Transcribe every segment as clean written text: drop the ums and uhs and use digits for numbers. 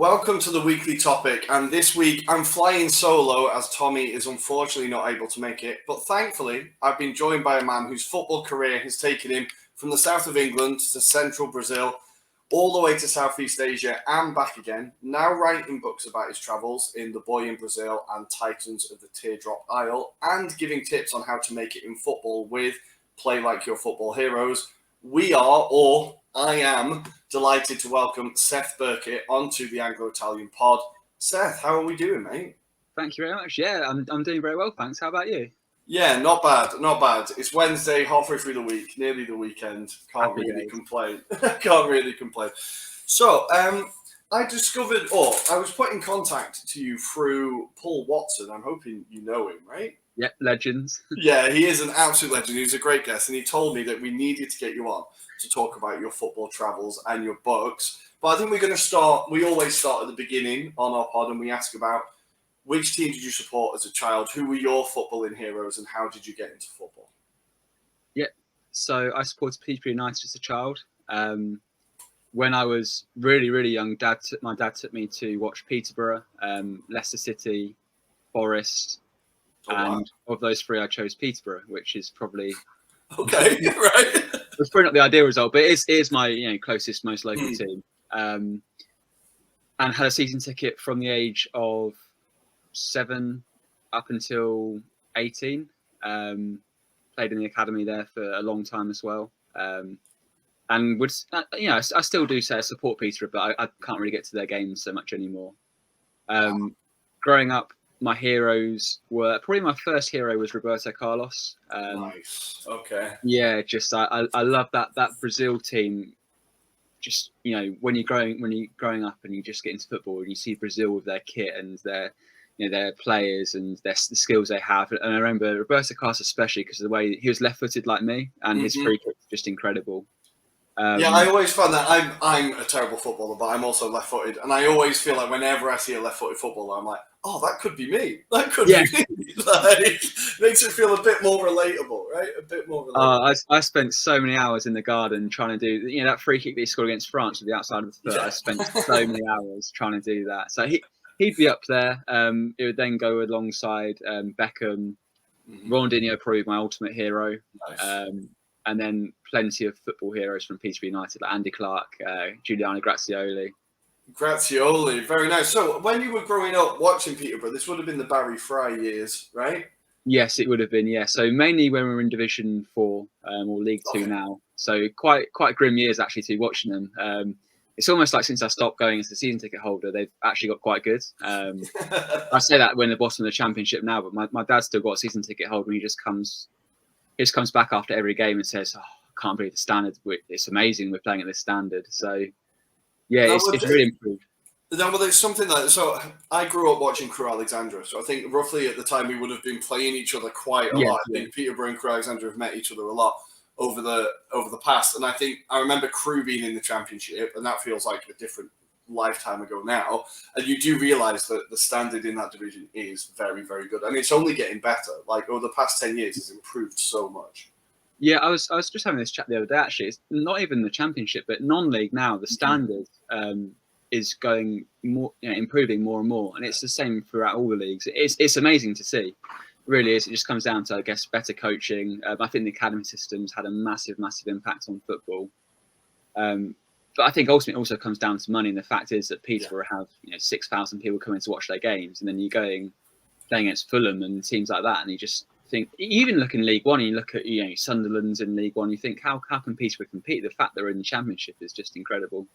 Welcome to the weekly topic, and this week I'm flying solo as Tommy is unfortunately not able to make it, but thankfully I've been joined by a man whose football career has taken him from the south of England to central Brazil, all the way to Southeast Asia and back again, now writing books about his travels in The Boy in Brazil and Titans of the Teardrop Isle, and giving tips on how to make it in football with Play Like Your Football Heroes. I am delighted to welcome Seth Burkett onto the Anglo-Italian pod. Seth, how are we doing, mate? Thank you very much. Yeah, I'm doing very well, thanks. How about you? Yeah, not bad. It's Wednesday, halfway through the week, nearly the weekend. Can't really complain. So, I discovered, I was put in contact to you through Paul Watson. I'm hoping you know him, right? Yeah, legends. Yeah, he is an absolute legend. He was a great guest, and he told me that we needed to get you on to talk about your football travels and your books. But I think we're going to start, we always start at the beginning on our pod, and we ask about which team did you support as a child? Who were your footballing heroes, and how did you get into football? Yeah, so I supported Peterbrough United as a child. When I was really, really young, my dad took me to watch Peterborough, Leicester City, Forest, and of those three, I chose Peterborough, which is probably okay, right. It's probably not the ideal result, but it is my closest, most local team. And had a season ticket from the age of 7 up until 18. Played in the academy there for a long time as well. And would I still do say I support Peterborough, but I can't really get to their games so much anymore. Growing up, my heroes were probably my first hero was Roberto Carlos. Nice. Okay. Yeah, just I love that Brazil team. Just when you're growing up and you just get into football and you see Brazil with their kit and their players and the skills they have. And I remember Roberto Carlos especially because of the way he was left-footed like me, and his free kick was just incredible. Yeah, I always find that I'm a terrible footballer, but I'm also left-footed, and I always feel like whenever I see a left-footed footballer, I'm like, oh, that could be me. That could be me. Like, makes it feel a bit more relatable, right? A bit more relatable. I spent so many hours in the garden trying to do that free kick that he scored against France with the outside of the foot. Yeah. I spent so many hours trying to do that. So he'd be up there. It would then go alongside Beckham, Ronaldinho, probably my ultimate hero. Nice. And then plenty of football heroes from Peterborough United, like Andy Clark, Giuliano Grazioli. Grazioli, very nice. So when you were growing up watching Peterborough, this would have been the Barry Fry years, right? Yes, it would have been, yeah. So mainly when we were in Division 4 or League 2 now. So quite grim years actually to be watching them. It's almost like since I stopped going as a season ticket holder, they've actually got quite good. I say that when they're bottom of the Championship now, but my dad's still got a season ticket holder, and he just comes back after every game and says, "Oh, I can't believe the standard. It's amazing we're playing at this standard." So, yeah, it's really improved. Well, there's something like so. I grew up watching Crewe Alexandra, so I think roughly at the time we would have been playing each other quite a lot. I think Peterborough and Crewe Alexandra have met each other a lot over the past, and I think I remember Crewe being in the Championship, and that feels like a different lifetime ago now. And you do realise that the standard in that division is very, very good, and it's only getting better. Like over the past 10 years, it's improved so much. Yeah, I was just having this chat the other day. Actually, it's not even the Championship, but non-league now. The standard is going more, improving more and more, and it's the same throughout all the leagues. It's amazing to see. It really is. It just comes down to, I guess, better coaching. I think the academy systems had a massive impact on football. But I think ultimately it also comes down to money. And the fact is that Peterborough have 6,000 people coming to watch their games, and then you're playing against Fulham and teams like that, and you just think, even look in League One, and you look at Sunderland's in League One, you think how can Peterborough compete? The fact they're in the Championship is just incredible.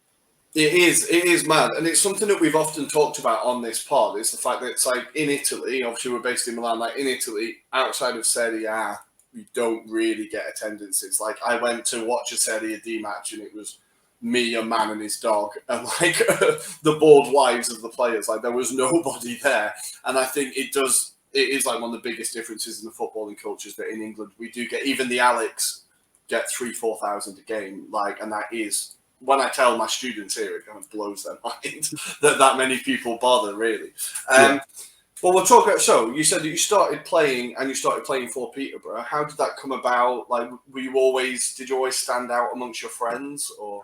It is mad, and it's something that we've often talked about on this pod. It's the fact that it's like in Italy, obviously we're based in Milan. Like in Italy, outside of Serie A, we don't really get attendances. Like I went to watch a Serie D match, and it was me, a man and his dog, and like the bored wives of the players. Like there was nobody there, and I think it is like one of the biggest differences in the footballing cultures that in England we do get. Even the Alex get 3,000-4,000 a game, like, and that is. When I tell my students here, it kind of blows their mind that many people bother, really. Well, we'll talk about, so you said that you started playing for Peterborough. How did that come about? Like, did you always stand out amongst your friends, or?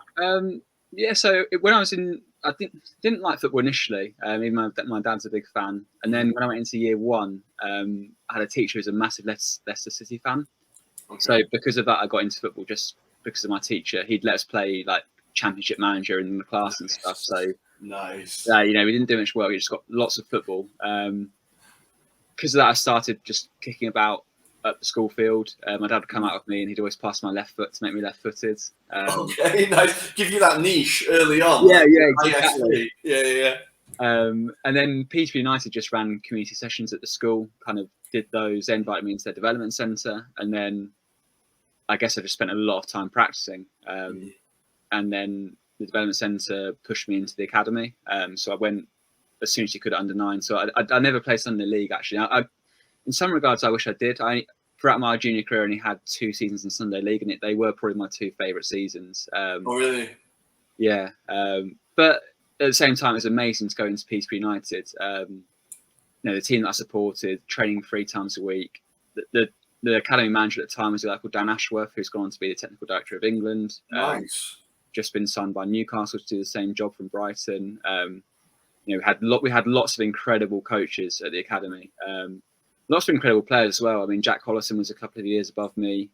Yeah, so when I was in I didn't like football initially. Even my dad's a big fan. And then when I went into year one, I had a teacher who's a massive Leicester City fan. Okay. So because of that, I got into football just because of my teacher. He'd let us play like Championship Manager in the class and stuff. So nice. you know, we didn't do much work. We just got lots of football. Because of that, I started just kicking about at the school field. My dad would come out with me, and he'd always pass my left foot to make me left-footed. Okay, nice. Give you that niche early on. Yeah, like, yeah, exactly. Yeah. And then Peterbrough United just ran community sessions at the school. Kind of did those. They invited me into their development centre, and then I guess I just spent a lot of time practicing. And then the development centre pushed me into the academy. So I went as soon as you could at under-9. So I never played Sunday League, actually. In some regards, I wish I did. Throughout my junior career, I only had 2 seasons in Sunday League, and they were probably my 2 favourite seasons. Oh, really? Yeah. But at the same time, it was amazing to go into Peterborough United. You know, the team that I supported, training 3 times a week. The academy manager at the time was a guy called Dan Ashworth, who's gone on to be the technical director of England. Nice. Just been signed by Newcastle to do the same job from Brighton. You know, we had lots of incredible coaches at the academy. Lots of incredible players as well. I mean, Jack Collison was a couple of years above me.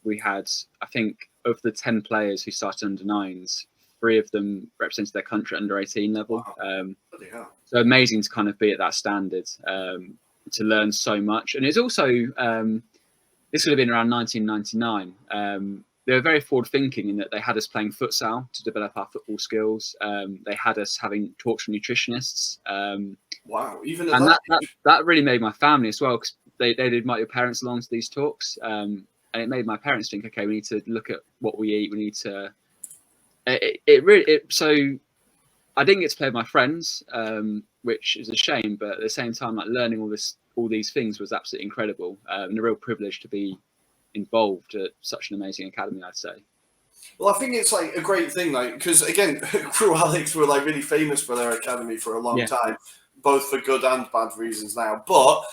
We had, I think, of the 10 players who started under 9s, 3 of them represented their country at under 18 level. Wow. So amazing to kind of be at that standard, to learn so much. And it's also, this would have been around 1999. They were very forward thinking in that they had us playing futsal to develop our football skills. They had us having talks from nutritionists. Wow, even and that really made my family as well, because they'd invite your parents along to these talks. And it made my parents think, okay, we need to look at what we eat. We need to, so I didn't get to play with my friends, which is a shame, but at the same time, like learning all these things was absolutely incredible, and a real privilege to be involved at such an amazing academy, I'd say. Well, I think it's like a great thing, like, because again, Crew Alex were like really famous for their academy for a long time, both for good and bad reasons now. But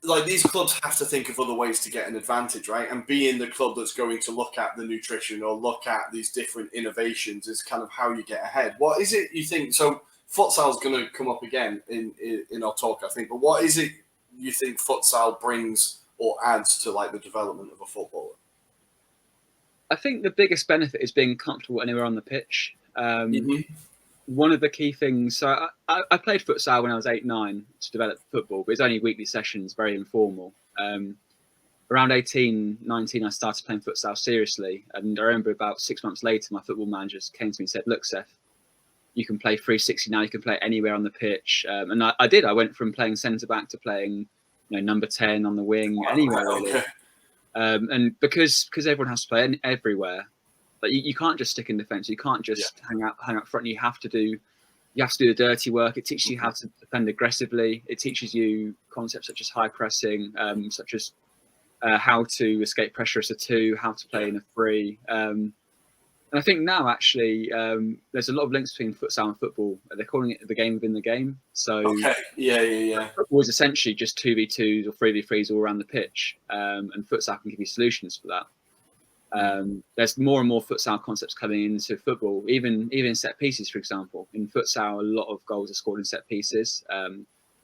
like these clubs have to think of other ways to get an advantage, right? And being the club that's going to look at the nutrition or look at these different innovations is kind of how you get ahead. What is it you think? So futsal's going to come up again in our talk, I think. But what is it you think futsal brings or adds to like the development of a footballer? I think the biggest benefit is being comfortable anywhere on the pitch. One of the key things, so I played futsal when I was 8, 9 to develop football, but it's only weekly sessions, very informal. Around 18, 19, I started playing futsal seriously. And I remember about 6 months later, my football manager came to me and said, look, Seth, you can play 360 now, you can play anywhere on the pitch. And I did. I went from playing centre-back to playing number 10 on the wing, anywhere really. Okay. And because everyone has to play everywhere, but you can't just stick in defence. You can't just hang out front. You have to do the dirty work. It teaches you how to defend aggressively. It teaches you concepts such as high pressing, such as how to escape pressure as a 2, how to play in a 3. And I think now actually there's a lot of links between futsal and football. They're calling it the game within the game. So football is essentially just 2v2s or 3v3s all around the pitch, and futsal can give you solutions for that. There's more and more futsal concepts coming into football, even set pieces, for example. In futsal, a lot of goals are scored in set pieces.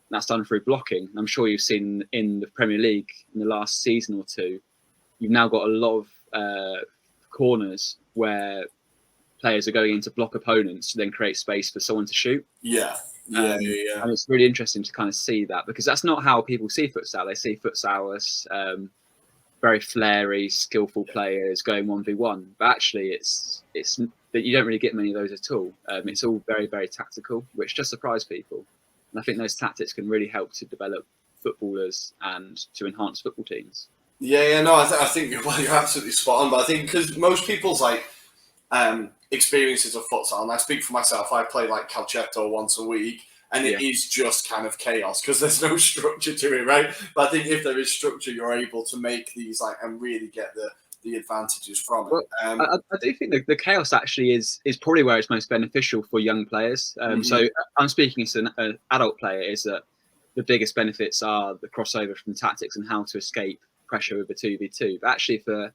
That's done through blocking. I'm sure you've seen in the Premier League in the last season or 2, you've now got a lot of corners where players are going in to block opponents to then create space for someone to shoot. And it's really interesting to kind of see that, because that's not how people see futsal. They see futsal as very flary, skillful players going 1v1, but actually it's that you don't really get many of those at all. It's all very, very tactical, which just surprised people. And I think those tactics can really help to develop footballers and to enhance football teams. No, I think you're absolutely spot on. But I think because most people's like experiences of futsal, and I speak for myself, I play like calcetto once a week, and it is just kind of chaos because there's no structure to it, right? But I think if there is structure, you're able to make these like and really get the advantages from it. I do think the chaos actually is probably where it's most beneficial for young players. So I'm speaking as an adult player, is that the biggest benefits are the crossover from tactics and how to escape pressure with a 2v2. But actually for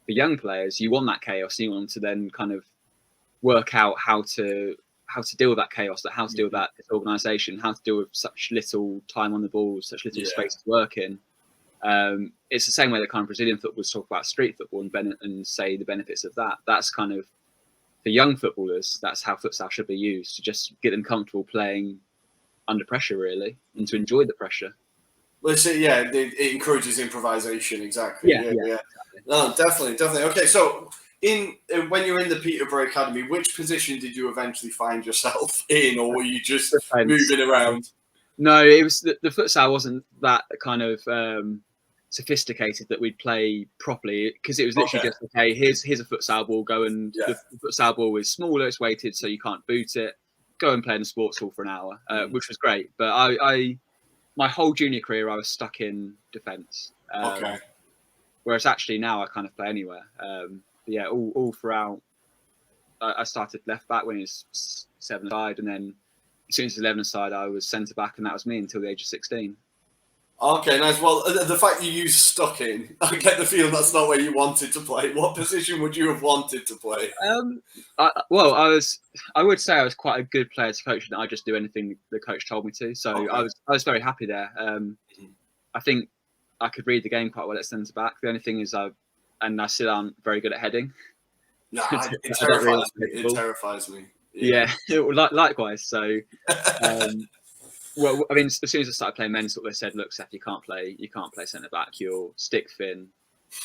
young players, you want that chaos, you want to then kind of work out how to deal with that chaos, how to deal with that disorganisation, how to deal with such little time on the ball, such little space to work in. It's the same way that kind of Brazilian footballers talk about street football and say the benefits of that. That's kind of, for young footballers, that's how futsal should be used, to just get them comfortable playing under pressure, really, and to enjoy the pressure. Let's say, it encourages improvisation. Exactly. Yeah. No, definitely. Okay, so when you're in the Peterbrough Academy, which position did you eventually find yourself in, or were you just moving around? No, it was the futsal wasn't that kind of sophisticated that we'd play properly, because it was literally just, okay, here's a futsal ball, go and the futsal ball is smaller, it's weighted, so you can't boot it, go and play in the sports hall for an hour, which was great. But I my whole junior career I was stuck in defence, whereas actually now I kind of play anywhere. All throughout, I started left back when he was 7-side, and then as soon as 11-side I was centre back, and that was me until the age of 16. Okay, nice. Well, the fact you used stuck in, I get the feeling that's not where you wanted to play. What position would you have wanted to play? I would say I was quite a good player to coach, and I just do anything the coach told me to. So I was very happy there. I think I could read the game quite well at centre back. The only thing is I still aren't very good at heading. No, it terrifies me. Yeah, likewise. So. Well, I mean, as soon as I started playing men's football, they said, "Look, Seth, you can't play centre back. You're stick thin.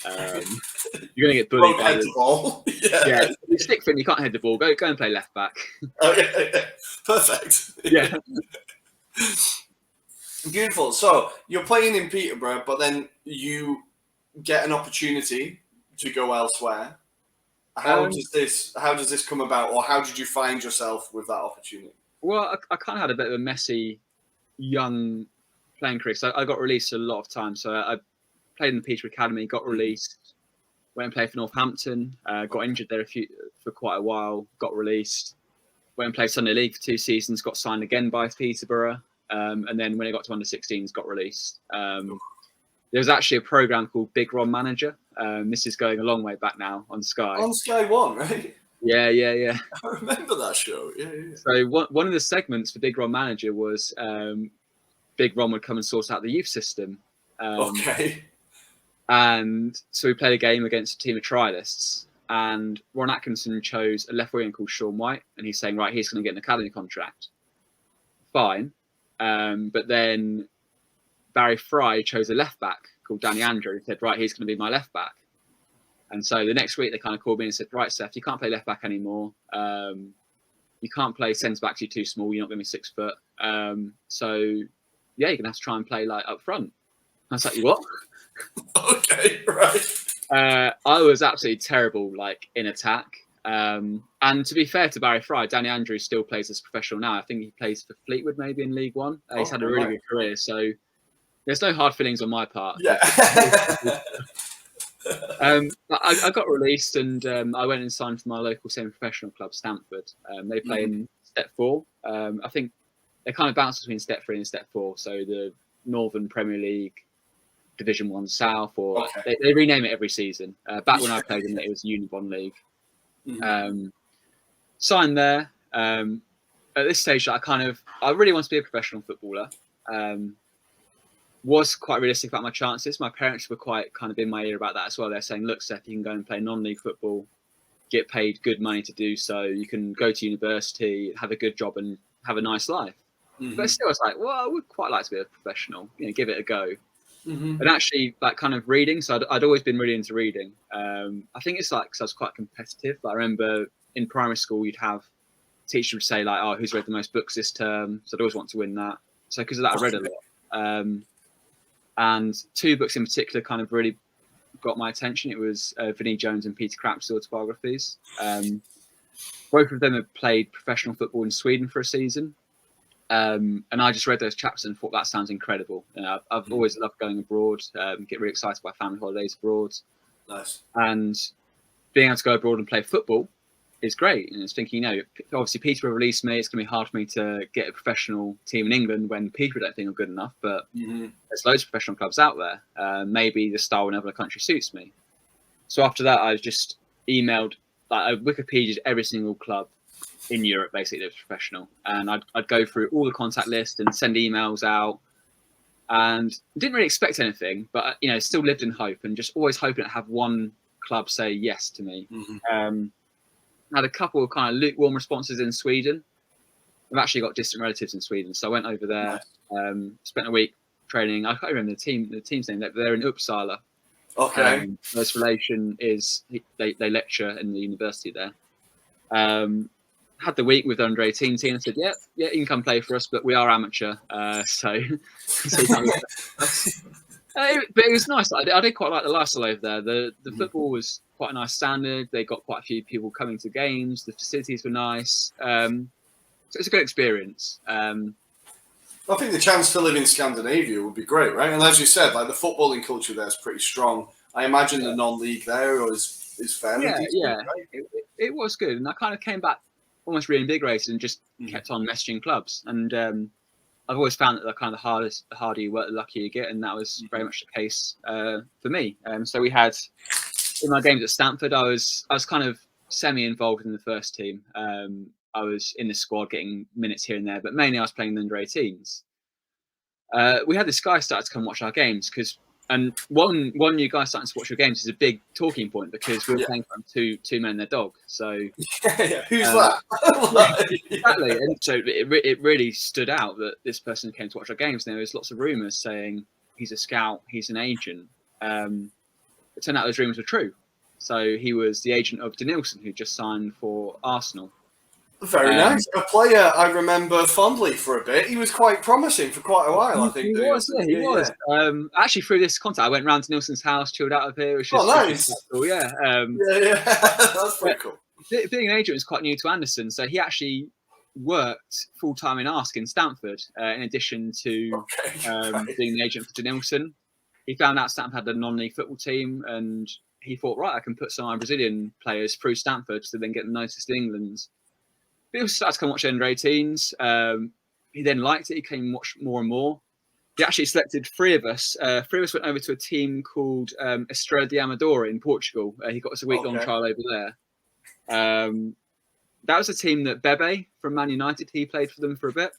You're going to get bullied by the ball. Yeah, you're stick thin. You can't head the ball. Go and play left back." Perfect. Yeah. Beautiful. So you're playing in Peterborough, but then you get an opportunity to go elsewhere. How does this come about, or how did you find yourself with that opportunity? Well, I kind of had a bit of a messy young playing career. So I got released a lot of times. So I played in the Peterborough Academy, got released, went and played for Northampton, got injured there for quite a while, got released, went and played Sunday League for 2 seasons, got signed again by Peterborough, and then when I got to under-16s, got released. There was actually a programme called Big Ron Manager. This is going a long way back now on Sky. On Sky One, right? Yeah. I remember that show. Yeah. So one of the segments for Big Ron Manager was Big Ron would come and sort out the youth system. And so we played a game against a team of trialists, and Ron Atkinson chose a left winger called Sean White, and he's saying, right, he's going to get an academy contract. Fine. But then Barry Fry chose a left back called Danny Andrew, and said, right, he's going to be my left back. And so the next week they kind of called me and said, right, Seth, you can't play left back anymore. You can't play centre back, you're too small. You're not going to be 6 foot. So yeah, you're going to have to try and play like up front. I was like, what? Okay, right. I was absolutely terrible, like in attack. And to be fair to Barry Fry, Danny Andrews still plays as a professional now. I think he plays for Fleetwood maybe in League One. He's had a really good career. So there's no hard feelings on my part. Yeah. I got released, and I went and signed for my local semi-professional club, Stamford. They play in Step 4. I think they kind of bounce between Step 3 and Step 4. So the Northern Premier League, Division 1 South, or they rename it every season. Back when I played in it was Unibond League. Signed there. At this stage, I really want to be a professional footballer. Was quite realistic about my chances. My parents were quite kind of in my ear about that as well. They're saying, look, Seth, you can go and play non-league football, get paid good money to do so. You can go to university, have a good job, and have a nice life. But still, I was like, well, I would quite like to be a professional, give it a go. And actually, like kind of reading. So I'd always been really into reading. I think it's like, because I was quite competitive. But I remember in primary school, you'd have teachers would say like, oh, who's read the most books this term? So I'd always want to win that. So because of that, I read a lot. And 2 books in particular kind of really got my attention. It was Vinnie Jones and Peter Crouch's Autobiographies. Both of them have played professional football in Sweden for a season. And I just read those chapters and thought that sounds incredible. I've always loved going abroad, get really excited by family holidays abroad. Nice. And being able to go abroad and play football is great. And it's thinking, obviously Peterborough released me. It's going to be hard for me to get a professional team in England when Peterborough don't think I'm good enough. But there's loads of professional clubs out there. Maybe the style in another country suits me. So after that, I just emailed like I Wikipedia'd every single club in Europe basically that was professional, and I'd go through all the contact list and send emails out, and didn't really expect anything, but still lived in hope and just always hoping to have one club say yes to me. Had a couple of kind of lukewarm responses in Sweden. I've actually got distant relatives in Sweden, so I went over there, spent a week training. I can't remember the team's name. They're in Uppsala. Okay. First relation is they lecture in the university there. Had the week with the under 18 team. I said, yeah, you can come play for us, but we are amateur, so. But it was nice. I did quite like the lifestyle over there. The football was quite a nice standard. They got quite a few people coming to games. The facilities were nice. So it's a good experience. I think the chance to live in Scandinavia would be great, right? And as you said, like the footballing culture there is pretty strong. I imagine the non-league there is fairly decent. Yeah. Right? It was good, and I kind of came back almost reinvigorated and just kept on messaging clubs. And I've always found that the harder you work, the luckier you get, and that was very much the case for me. So we had in my games at Stamford, I was kind of semi-involved in the first team. I was in the squad getting minutes here and there, but mainly I was playing the under 18s. We had this guy started to come watch our games and one new guy starting to watch your games is a big talking point because we were playing from two men and their dog. So who's that? Exactly, and so it really stood out that this person came to watch our games. And there was lots of rumours saying he's a scout, he's an agent. It turned out those rumours were true. So he was the agent of Denilson, who just signed for Arsenal. Very nice. A player I remember fondly for a bit. He was quite promising for quite a while, I think. He was. Actually, through this contact, I went round to Nilsson's house, chilled out of here. Which is nice. Cool, yeah. That's pretty cool. Being an agent was quite new to Anderson, so he actually worked full-time in Ask in Stamford, in addition to being the agent for Denilson. He found out Stamford had a non-league football team, and he thought, right, I can put some of my Brazilian players through Stamford to then get them noticed in England. But he started to come watch under 18s. He then liked it. He came and watched more and more. He actually selected three of us. Three of us went over to a team called Estrela de Amadora in Portugal. He got us a week-long trial over there. That was a team that Bebe from Man United, he played for them for a bit.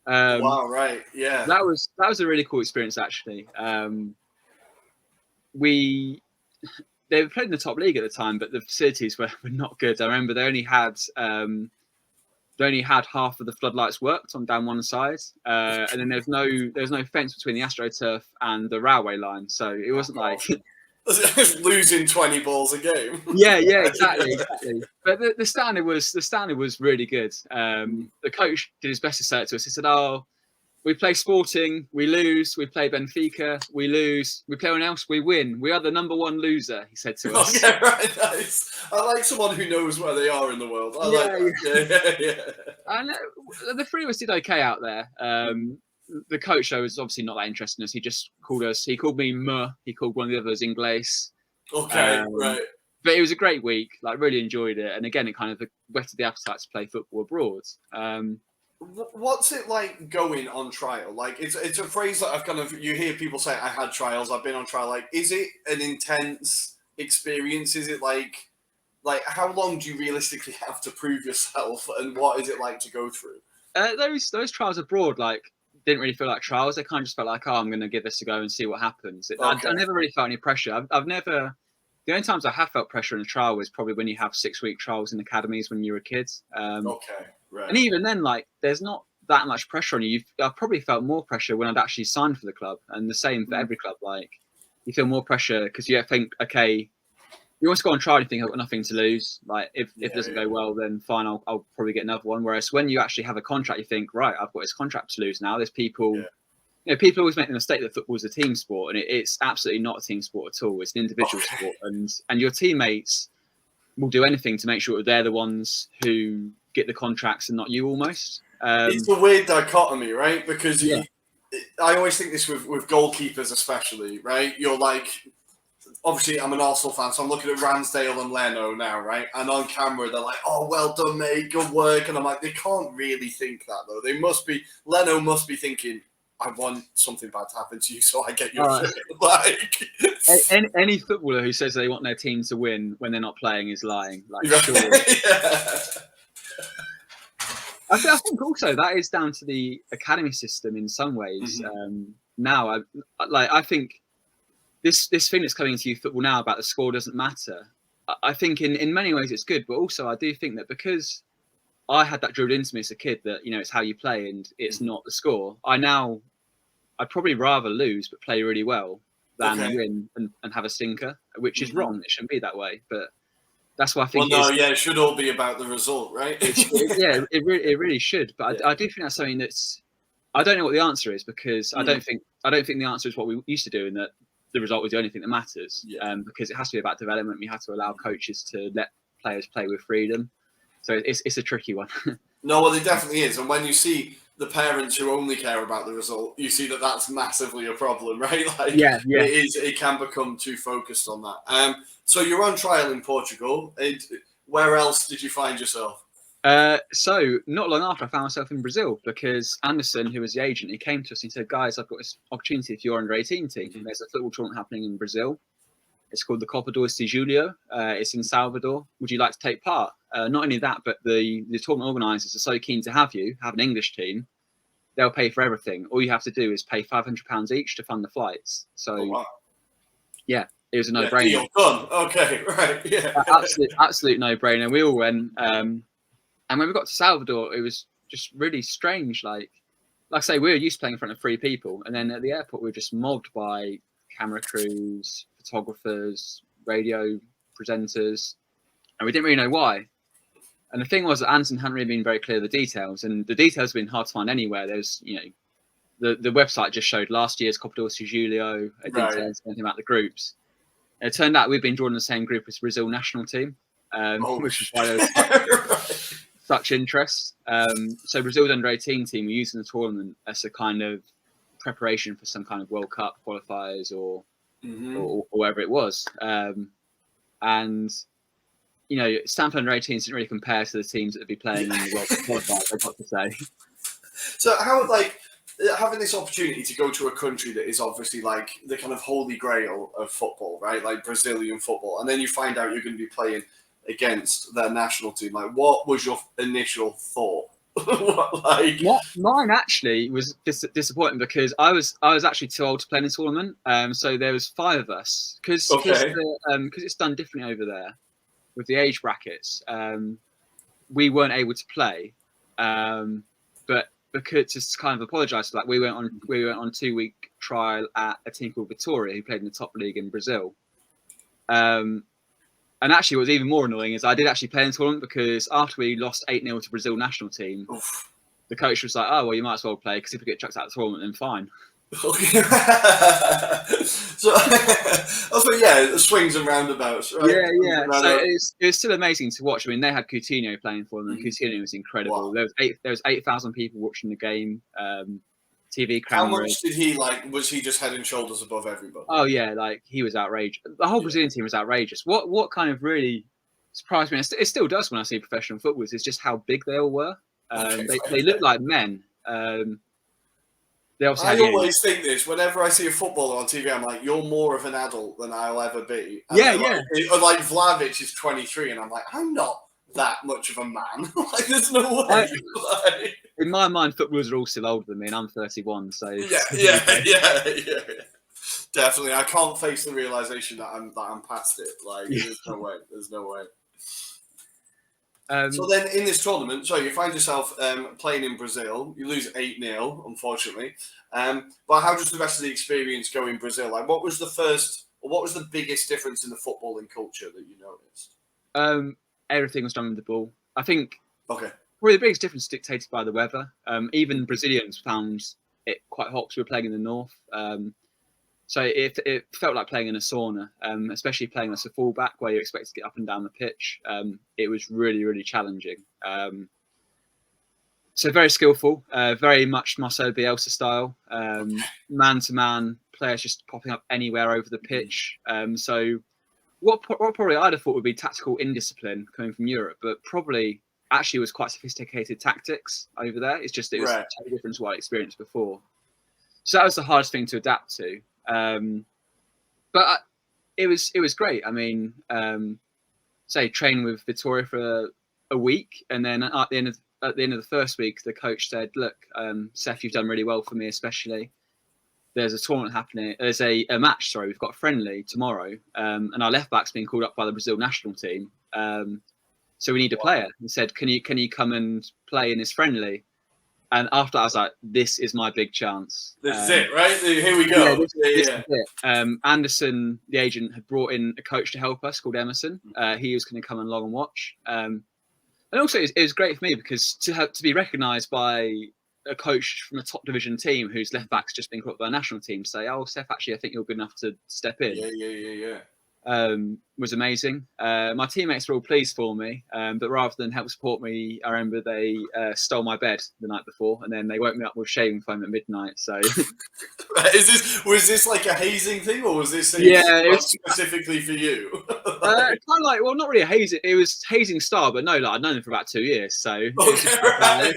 Wow, right, yeah. That was a really cool experience, actually. They were playing in the top league at the time, but the facilities were not good. I remember they only had half of the floodlights worked on down one side, and then there was no fence between the AstroTurf and the railway line, so it wasn't like losing 20 balls a game. Yeah, exactly. But the standard was really good. The coach did his best to say it to us. He said, "Oh, we play Sporting, we lose. We play Benfica, we lose. We play anyone else, we win. We are the number one loser," he said to us. Okay, right, nice. I like someone who knows where they are in the world. I like that. Yeah. And the three of us did okay out there. The coach, though, was obviously not that interested in us. He just called us. He called me "me." He called one of the others Inglés. Okay, right. But it was a great week. Like, really enjoyed it. And again, it kind of whetted the appetite to play football abroad. What's it like going on trial? Like, it's a phrase that you hear people say, I had trials, I've been on trial. Like, is it an intense experience? Is it like how long do you realistically have to prove yourself, and what is it like to go through? Those trials abroad, like, didn't really feel like trials. They kind of just felt like, oh, I'm going to give this a go and see what happens. I never really felt any pressure. I've never. The only times I have felt pressure in a trial was probably when you have 6-week trials in academies when you're a kid. Right. And even then, like, there's not that much pressure on you. I've probably felt more pressure when I'd actually signed for the club, and the same for every club. Like, you feel more pressure because you think, okay, you want to go on trial and you think I've got nothing to lose. Like, if it doesn't go well, then fine, I'll probably get another one. Whereas when you actually have a contract, you think, right, I've got this contract to lose now. There's people. Yeah. People always make the mistake that football is a team sport, and it's absolutely not a team sport at all. It's an individual sport, and your teammates will do anything to make sure they're the ones who get the contracts and not you, almost. It's a weird dichotomy, right? Because I always think this with goalkeepers especially, right? You're like, obviously I'm an Arsenal fan, so I'm looking at Ramsdale and Leno now, right? And on camera they're like, oh, well done, mate, good work. And I'm like, they can't really think that, though. Leno must be thinking, I want something bad to happen to you, so I get you Uh, a fit. Like any footballer who says they want their team to win when they're not playing is lying. Like, yeah. surely. I think also that is down to the academy system in some ways. Now, I think this thing that's coming into youth football now about the score doesn't matter. I think in many ways it's good, but also I do think that because I had that drilled into me as a kid that, you know, it's how you play and it's not the score. I'd probably rather lose but play really well than win and have a stinker, which is wrong. It shouldn't be that way, but that's why I think. It should all be about the result, right? It really should. But I do think that's something that's. I don't know what the answer is because I don't think the answer is what we used to do, and that the result was the only thing that matters. Because it has to be about development. You have to allow coaches to let players play with freedom. So it's a tricky one. No, well, it definitely is. And when you see the parents who only care about the result, you see that that's massively a problem, right? Like, it can become too focused on that. So you're on trial in Portugal. Where else did you find yourself? So not long after, I found myself in Brazil because Anderson, who was the agent, he came to us and he said, "Guys, I've got this opportunity for your under-18 team. There's a football tournament happening in Brazil. It's called the Copa do Julio. It's in Salvador. Would you like to take part?" Not only that, but the tournament organisers are so keen to have an English team. They'll pay for everything. All you have to do is pay £500 each to fund the flights. So, yeah, it was a no-brainer. Deal done. Okay, right, yeah. Absolute no-brainer. We all went. And when we got to Salvador, it was just really strange. Like I say, we were used to playing in front of 3 people. And then at the airport, we were just mobbed by camera crews, photographers, radio presenters. And we didn't really know why. And the thing was that Anderson hadn't really been very clear of the details. And the details have been hard to find anywhere. There's, you know, the website just showed last year's Copa do Julio, details, anything about the groups. And it turned out we'd been drawn in the same group as Brazil national team, which is why there was such interest. So Brazil's under-18 team were using the tournament as a kind of preparation for some kind of World Cup qualifiers or whatever it was. And, you know, Stanford under-18s didn't really compare to the teams that would be playing in the World Cup qualifiers, I've got to say. So how, like, having this opportunity to go to a country that is obviously like the kind of holy grail of football, right? Like Brazilian football. And then you find out you're going to be playing against their national team. Like, what was your initial thought? Mine actually was disappointing because I was actually too old to play in the tournament. So there was 5 of us because it's done differently over there with the age brackets. We weren't able to play, but because to kind of apologise for that, we went on a 2-week trial at a team called Vitória, who played in the top league in Brazil. And actually, what was even more annoying is I did actually play in the tournament because after we lost 8-0 to Brazil national team, the coach was like, "Oh, well, you might as well play because if we get chucked out of the tournament, then fine." So swings and roundabouts, right? Yeah. So it was still amazing to watch. I mean, they had Coutinho playing for them, and Coutinho was incredible. Wow. There was 8,000 people watching the game. TV camera. How much did he was he just head and shoulders above everybody? Oh yeah, like he was outrageous. The whole Brazilian team was outrageous. What kind of really surprised me, it still does when I see professional footballers, is just how big they all were. They look like men. I always think this whenever I see a footballer on TV. I'm like, you're more of an adult than I'll ever be. And like Vlahovic is 23, and I'm like, I'm not that much of a man. Like, there's no way. In my mind, footballers are all still older than me, and I'm 31. So yeah. Definitely, I can't face the realization that I'm past it. Like, there's no way. So then, in this tournament, you find yourself playing in Brazil. You lose 8-0, unfortunately. But how does the rest of the experience go in Brazil? Like, what was the biggest difference in the footballing culture that you noticed? Everything was done with the ball. I think. Okay. Probably the biggest difference dictated by the weather. Even Brazilians found it quite hot because we were playing in the north. So it felt like playing in a sauna, especially playing as a fullback where you're expected to get up and down the pitch. It was really, really challenging. So very skillful, very much Marcelo Bielsa style, man-to-man, players just popping up anywhere over the pitch. So what probably I'd have thought would be tactical indiscipline coming from Europe, but probably actually was quite sophisticated tactics over there. It's just it was totally different to what I experienced before. So that was the hardest thing to adapt to. But it was great. I mean, say train with Victoria for a week, and then at the end of the first week, the coach said, "Look, Seth, you've done really well for me, especially. There's a tournament happening. There's a match. Sorry, we've got a friendly tomorrow, and our left back's being called up by the Brazil national team. So we need a player." He said, "Can you come and play in this friendly?" And after that, I was like, "This is my big chance. This is it, right? Here we go." This is it. Anderson, the agent, had brought in a coach to help us called Emerson. He was going to come along and watch. And also, it was great for me because to be recognised by a coach from a top division team whose left back's just been caught by a national team say, "Oh, Seth, actually, I think you're good enough to step in." Yeah. Was amazing. My teammates were all pleased for me, but rather than help support me, I remember they stole my bed the night before, and then they woke me up with shaving foam at midnight. So, was this like a hazing thing, or was this it was specifically for you? kind of like, well, not really a hazing. It was hazing style, but no, like I'd known them for about 2 years, so Okay,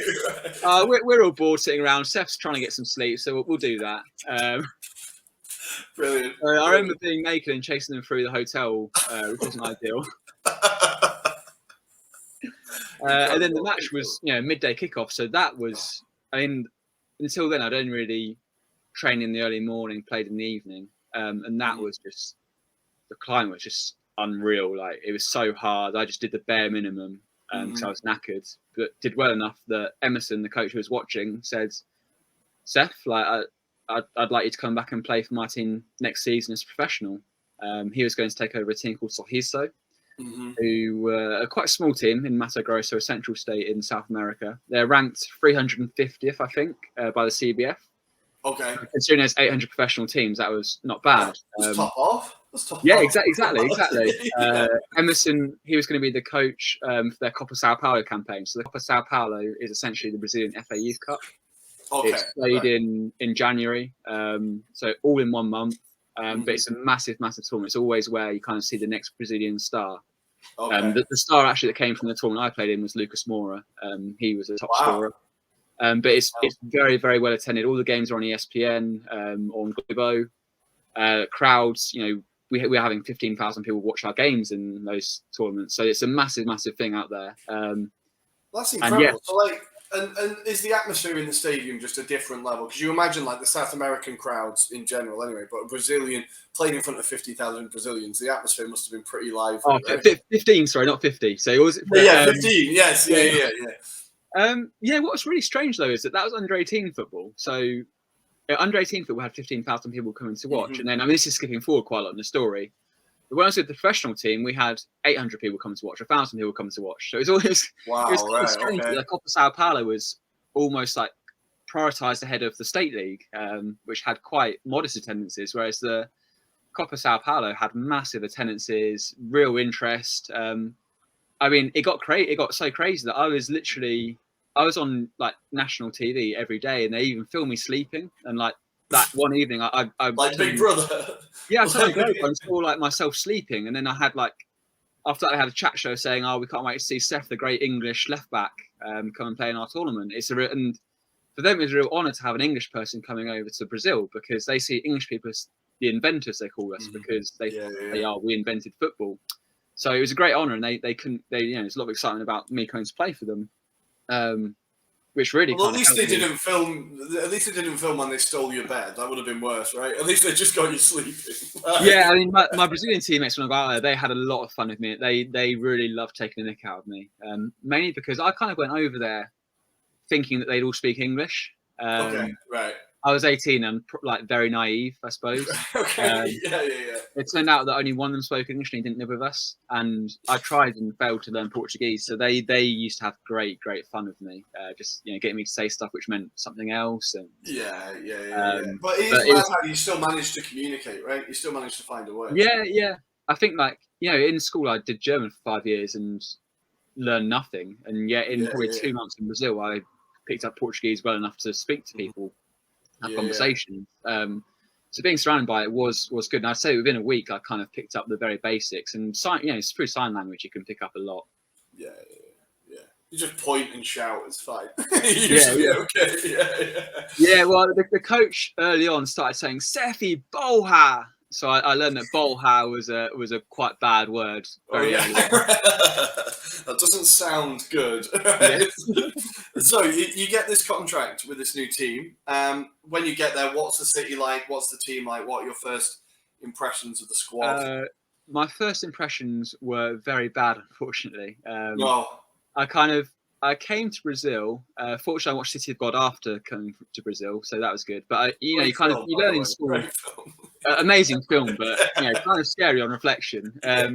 we're all bored sitting around. Seth's trying to get some sleep, so we'll do that. Brilliant. I remember being naked and chasing them through the hotel, which wasn't ideal. And then the match was, midday kickoff. So that was, I mean, until then, I'd only really trained in the early morning, played in the evening. And that was just, the climb was just unreal. Like, it was so hard. I just did the bare minimum because I was knackered, but did well enough that Emerson, the coach who was watching, said, "Seth, like, I'd like you to come back and play for my team next season as a professional." He was going to take over a team called Sorriso, who were a quite small team in Mato Grosso, a central state in South America. They're ranked 350th, I think, by the CBF. Okay. Considering there's 800 professional teams, that was not bad. That's top off. Yeah, exactly. Emerson, he was going to be the coach for their Copa Sao Paulo campaign. So the Copa Sao Paulo is essentially the Brazilian FA Youth Cup. Okay, it's played in January, so all in 1 month. But it's a massive tournament. It's always where you kind of see the next Brazilian star. Okay. The star actually that came from the tournament I played in was Lucas Moura. He was a top scorer. But it's very, very well attended. All the games are on ESPN, on Globo. Crowds, we're having 15,000 people watch our games in those tournaments. So it's a massive thing out there. That's incredible. So And is the atmosphere in the stadium just a different level? Because you imagine like the South American crowds in general anyway, but a Brazilian playing in front of 50,000 Brazilians, the atmosphere must have been pretty lively. Oh, right? 15, sorry, not 50. So it was... 15, yes, yeah. What's really strange though is that was under 18 football. So under 18 football had 15,000 people coming to watch. And then, I mean, this is skipping forward quite a lot in the story. But when I was with the professional team, we had 800 people come to watch, 1,000 people come to watch. So it was always strange. Okay. The Copa Sao Paulo was almost like prioritised ahead of the State League, which had quite modest attendances, whereas the Copa Sao Paulo had massive attendances, real interest. I mean, it got so crazy that I was on like national TV every day, and they even filmed me sleeping. And like that one evening, I like Big Brother. Yeah, I totally I saw like myself sleeping, and then I had after that I had a chat show saying, "Oh, we can't wait to see Seth, the great English left back, come and play in our tournament." And for them, it's a real honour to have an English person coming over to Brazil because they see English people as the inventors, they call us, because we invented football. So it was a great honour, and there's a lot of excitement about me coming to play for them. Which really at least they didn't film. At least they didn't film when they stole your bed. That would have been worse, right? At least they just got you sleeping. Yeah, I mean, my Brazilian teammates when I got out there, they had a lot of fun with me. They really loved taking the nick out of me, mainly because I kind of went over there thinking that they'd all speak English. Okay, right. I was 18 and very naive, I suppose. Okay, yeah. It turned out that only one of them spoke English and he didn't live with us. And I tried and failed to learn Portuguese. So they used to have great fun with me, just getting me to say stuff which meant something else. And yeah. But it is how you still managed to communicate, right? You still managed to find a way. Yeah. I think in school I did German for 5 years and learned nothing. And yet in probably 2 months in Brazil, I picked up Portuguese well enough to speak to people. Have conversations. So being surrounded by it was good. And I'd say within a week, I kind of picked up the very basics. And it's through sign language you can pick up a lot. Yeah. You just point and shout. It's fine. Okay. Yeah. Well, the coach early on started saying "Sefi Bolha," so I learned that "Bolha" was a quite bad word very early on. That doesn't sound good. Yeah. So you get this contract with this new team. When you get there, what's the city like? What's the team like? What are your first impressions of the squad? My first impressions were very bad, unfortunately. No. I came to Brazil. Fortunately, I watched City of God after coming to Brazil, so that was good. But you learn in school. Amazing film, but kind of scary on reflection. But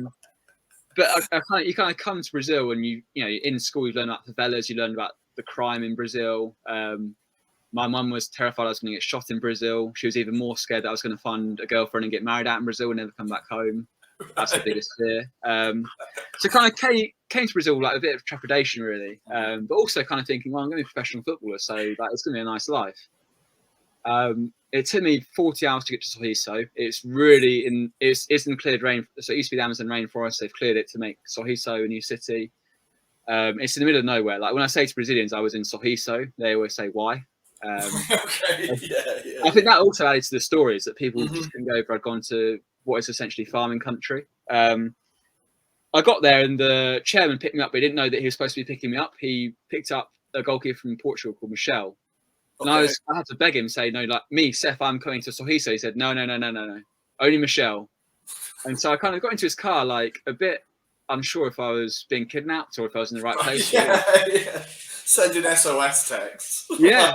you kind of come to Brazil, and in school you learn about favelas, you learn about the crime in Brazil. My mum was terrified I was going to get shot in Brazil. She was even more scared that I was going to find a girlfriend and get married out in Brazil and never come back home. That's the biggest fear. So kind of came to Brazil like a bit of trepidation, really, but also kind of thinking, well, I'm going to be a professional footballer, so it's going to be a nice life. It took me 40 hours to get to Sorriso. It's really it's in cleared rain. So it used to be the Amazon rainforest. They've cleared it to make Sorriso a new city. It's in the middle of nowhere. Like when I say to Brazilians I was in Sorriso, they always say why. Okay. I think that also added to the stories that people just couldn't go over. I'd gone to what is essentially farming country. I got there and the chairman picked me up, but he didn't know that he was supposed to be picking me up. He picked up a goalkeeper from Portugal called Michel. And I had to beg him, say, no, like me, Seth, I'm coming to Sorriso. He said, no, only Michel. And so I kind of got into his car, like a bit unsure if I was being kidnapped or if I was in the right place. Sending SOS texts. Yeah.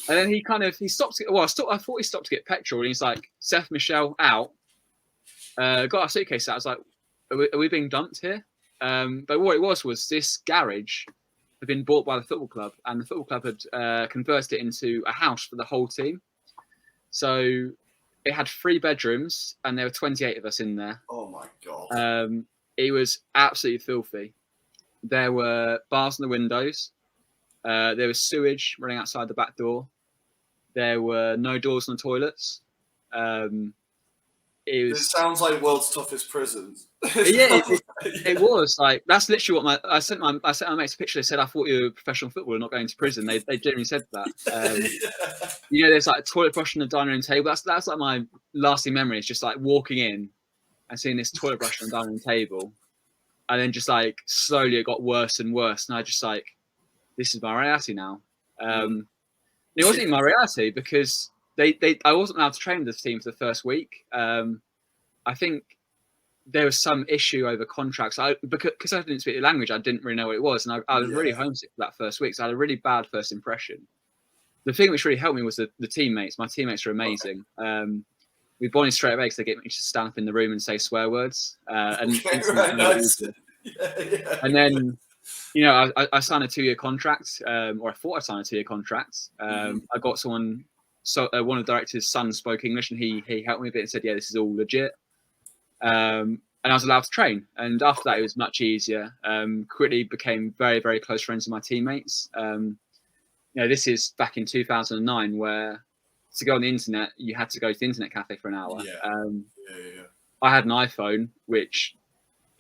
And then he stopped. Well, I thought he stopped to get petrol, and he's like, Seth, Michel, out. Got our suitcase out. I was like, are we being dumped here? But what it was this garage had been bought by the football club, and the football club had converted it into a house for the whole team. So it had 3 bedrooms, and there were 28 of us in there. Oh my God. It was absolutely filthy. There were bars on the windows. There was sewage running outside the back door. There were no doors on the toilets. It sounds like world's toughest prisons. It was like that's literally what I sent my mates a picture. They said I thought you were a professional footballer, not going to prison. They genuinely said that. There's like a toilet brush on the dining room table. That's like my lasting memory. It's just like walking in and seeing this toilet brush on the dining room table, and then just like slowly it got worse and worse, and I just like, this is my reality now. It wasn't even my reality because I wasn't allowed to train with this team for the first week. I think there was some issue over contracts. Because I didn't speak the language, I didn't really know what it was, and I was really homesick for that first week. So I had a really bad first impression. The thing which really helped me was the teammates. My teammates were amazing. We bonded straight away because they get me to stand up in the room and say swear words. And then, I signed a 2-year contract, or I thought I signed a 2-year contract. I got someone. So one of the director's son spoke English, and he helped me a bit and said, "Yeah, this is all legit." And I was allowed to train. And after that, it was much easier. Quickly became very, very close friends with my teammates. This is back in 2009, where to go on the internet, you had to go to the internet cafe for an hour. I had an iPhone, which,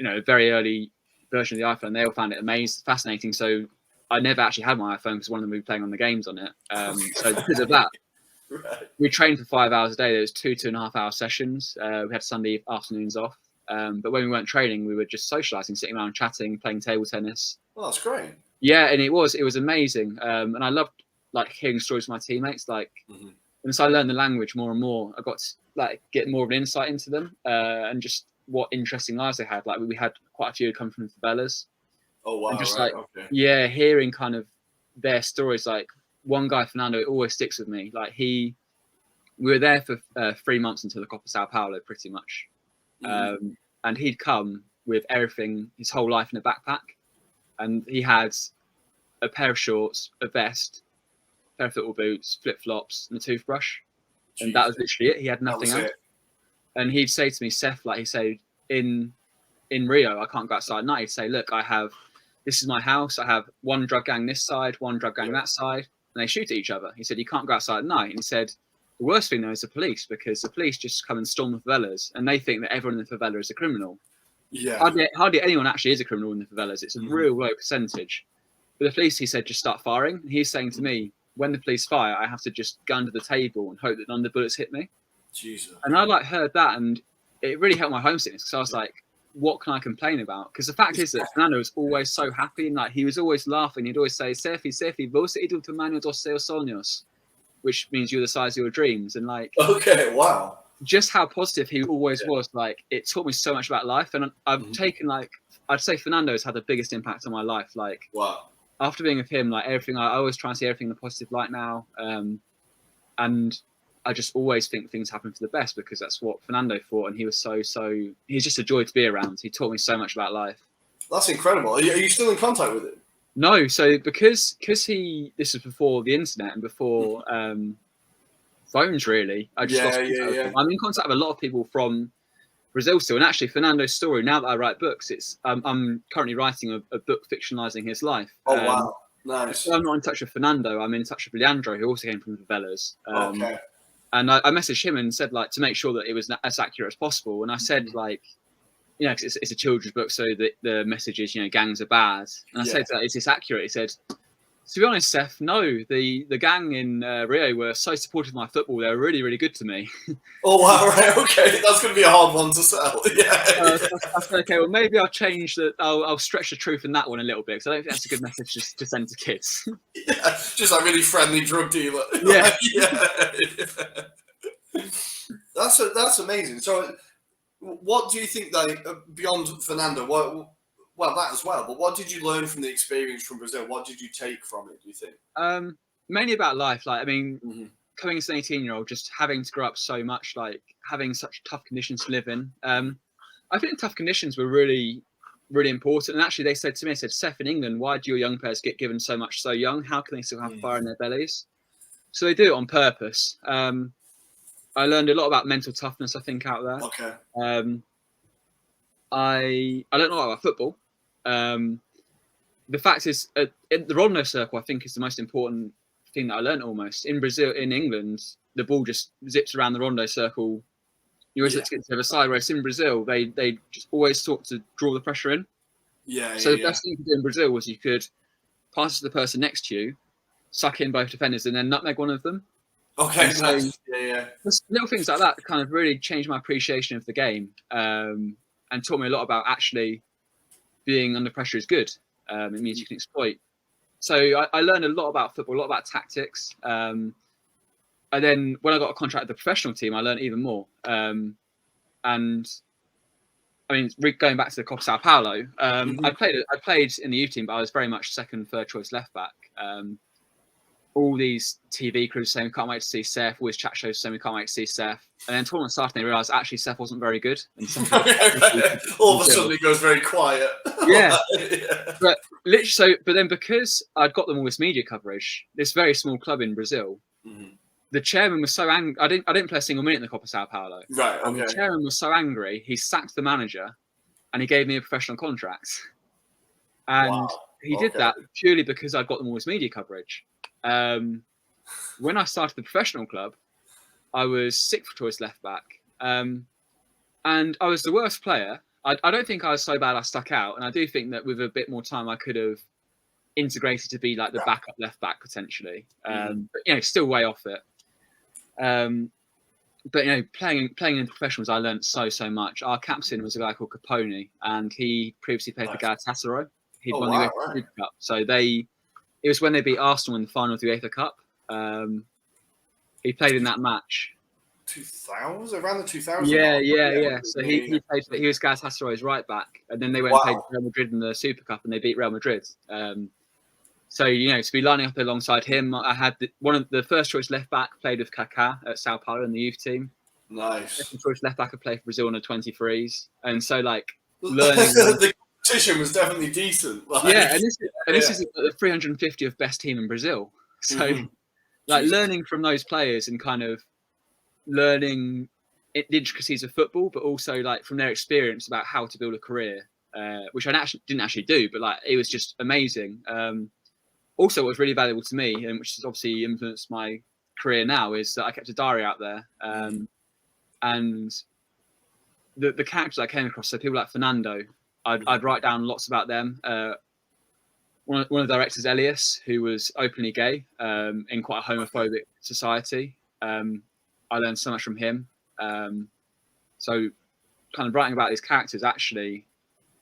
a very early version of the iPhone. They all found it fascinating. So I never actually had my iPhone because one of them would be playing on the games on it. So because of that, we trained for 5 hours a day. There was 2.5 hour sessions. We had Sunday afternoons off. But when we weren't training, we were just socializing, sitting around chatting, playing table tennis. Oh, that's great. Yeah, and it was amazing. And I loved like hearing stories from my teammates. Like, and so I learned the language more and more. I got to like get more of an insight into them and just what interesting lives they had. Like we had quite a few who come from favelas. Oh wow! And just hearing kind of their stories. Like one guy, Fernando, it always sticks with me. Like we were there for 3 months until the Copa Sao Paulo, pretty much. And he'd come with everything, his whole life in a backpack. And he had a pair of shorts, a vest, a pair of football boots, flip-flops, and a toothbrush. Jeez. And that was literally it. He had nothing else. And he'd say to me, Seth, like he said, in Rio, I can't go outside at night. He'd say, look, this is my house. I have one drug gang this side, one drug gang that side. And they shoot at each other. He said, you can't go outside at night. And he said, the worst thing, though, is the police, because the police just come and storm the favelas, and they think that everyone in the favela is a criminal. Yeah. Hardly anyone actually is a criminal in the favelas. It's a real low percentage. But the police, he said, just start firing. And he's saying to me, when the police fire, I have to just go under the table and hope that none of the bullets hit me. Jesus. And I like heard that, and it really helped my homesickness, because I was like, what can I complain about? Because the fact is that Fernando was always so happy, and like he was always laughing. He'd always say, Sefi, vos ido tamaño dos seus sueños, which means you're the size of your dreams. And like, okay, wow. Just how positive he always was. Like, it taught me so much about life. And I've taken, like, I'd say Fernando has had the biggest impact on my life. Like, wow. After being with him, like everything, I always try and see everything in the positive light now. And I just always think things happen for the best, because that's what Fernando thought. And he was he's just a joy to be around. He taught me so much about life. That's incredible. Are you still in contact with him? No. So because this was before the internet and before phones, really, I just lost contact with him. I'm in contact with a lot of people from Brazil still. And actually, Fernando's story, now that I write books, I'm currently writing a book fictionalizing his life. Oh, wow. Nice. So I'm not in touch with Fernando. I'm in touch with Leandro, who also came from the favelas. Okay. And I messaged him and said, like, to make sure that it was as accurate as possible. And I said, like, you know, 'cause it's a children's book, so the message is, you know, gangs are bad. And I said, is this accurate? He said, to be honest, Seth, no. The gang in Rio were so supportive of my football. They were really, really good to me. Oh, wow, right, okay. That's going to be a hard one to sell. Yeah. I said, okay, well, maybe I'll change that. I'll stretch the truth in that one a little bit, because I don't think that's a good message to send to kids. Yeah, just a really friendly drug dealer. Yeah. That's amazing. So, what do you think, like, beyond Fernando, well, that as well, but what did you learn from the experience from Brazil? What did you take from it, do you think? Mainly about life. Like, I mean, coming as an 18-year-old, just having to grow up so much, like having such tough conditions to live in. I think the tough conditions were really, really important. And actually, they said to me, Seth, in England, why do your young players get given so much so young? How can they still have fire in their bellies? So they do it on purpose. I learned a lot about mental toughness, I think, out there. Okay. I don't know about football. The fact is, the rondo circle, I think, is the most important thing that I learned almost. In Brazil, in England, the ball just zips around the rondo circle. You always have to get to the other side, whereas in Brazil, they just always sought to draw the pressure in. So the best thing you could do in Brazil was you could pass to the person next to you, suck in both defenders, and then nutmeg one of them. Okay, so, Just little things like that kind of really changed my appreciation of the game, and taught me a lot about actually being under pressure is good. It means you can exploit. So I learned a lot about football, a lot about tactics. And then when I got a contract with the professional team, I learned even more. And I mean, going back to the Copa Sao Paulo, I played in the youth team, but I was very much second, third choice left back. All these TV crews saying we can't wait to see Seth, all these chat shows saying we can't wait to see Seth. And then tournament started and they realised actually Seth wasn't very good. And all of a sudden it goes very quiet. Yeah. But literally, but then because I'd got them all this media coverage, this very small club in Brazil, the chairman was so angry. I didn't play a single minute in the Copa Sao Paulo. Right. And the chairman was so angry, he sacked the manager and he gave me a professional contract. And he did that purely because I'd got them all this media coverage. When I started the professional club, I was sixth choice left back, and I was the worst player. I don't think I was so bad I stuck out, and I do think that with a bit more time I could have integrated to be like the backup left back potentially. But you know, still way off it. But you know, playing in professionals, I learned so much. Our captain was a guy called Capone, and he previously played for Galatasaray. He'd won the UEFA Super Cup, so it was when they beat Arsenal in the final of the UEFA Cup. He played in that match. 2000, around the 2000. Yeah. So he played. He was Galatasaray's right back, and then they went and played Real Madrid in the Super Cup, and they beat Real Madrid. So you know, to be lining up alongside him, I had one of the first choice left back played with Kaká at Sao Paulo in the youth team. Nice. Second choice left back I played for Brazil on the 23s, and so like learning. The competition was definitely decent. Like, this is the 350th best team in Brazil. So like learning from those players and kind of learning the intricacies of football, but also like from their experience about how to build a career, which I didn't actually do, but like it was just amazing. Also, what was really valuable to me, and which has obviously influenced my career now, is that I kept a diary out there. And the characters I came across, so people like Fernando, I'd write down lots about them. One of the directors, Elias, who was openly gay in quite a homophobic society. I learned so much from him. So kind of writing about these characters actually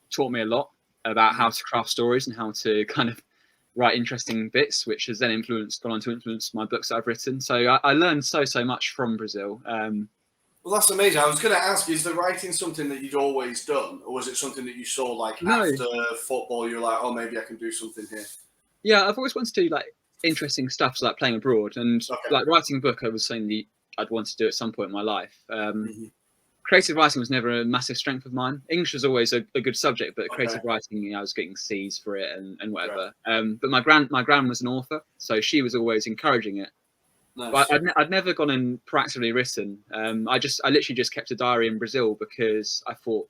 taught me a lot about how to craft stories and how to kind of write interesting bits, which has then gone on to influence my books that I've written. So I learned so much from Brazil. Well, that's amazing. I was going to ask, is the writing something that you'd always done, or was it something that you saw like No. after football? You're like, oh, maybe I can do something here. Yeah, I've always wanted to do like interesting stuff, so like playing abroad, and like writing a book. I was saying that I'd want to do at some point in my life. Creative writing was never a massive strength of mine. English was always a good subject, but creative writing, I was getting C's for it and whatever. But my gran was an author, so she was always encouraging it. Nice. But I'd never gone and proactively written. I literally just kept a diary in Brazil because I thought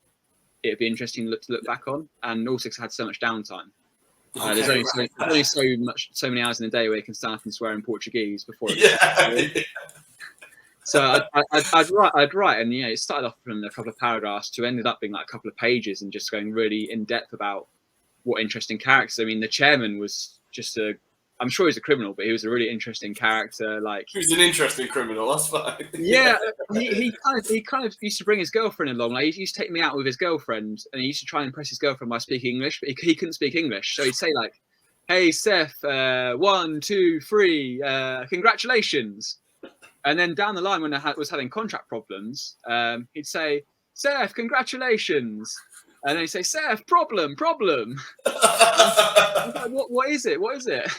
it'd be interesting to look back on, and also because I had so much downtime. There's only so many hours in a day where you can stand up and swear in Portuguese before. So I'd write, and it started off from a couple of paragraphs to ended up being like a couple of pages and just going really in depth about what interesting characters. I mean, the chairman was just I'm sure he's a criminal, but he was a really interesting character. Like, he was an interesting criminal. That's fine. Yeah, he kind of used to bring his girlfriend along. Like, he used to take me out with his girlfriend, and he used to try and impress his girlfriend by speaking English, but he couldn't speak English. So he'd say like, "Hey Seth, 1, 2, 3, congratulations." And then down the line, when I was having contract problems, he'd say, "Seth, congratulations." And then he'd say, "Seth, problem." Like, what is it? What is it?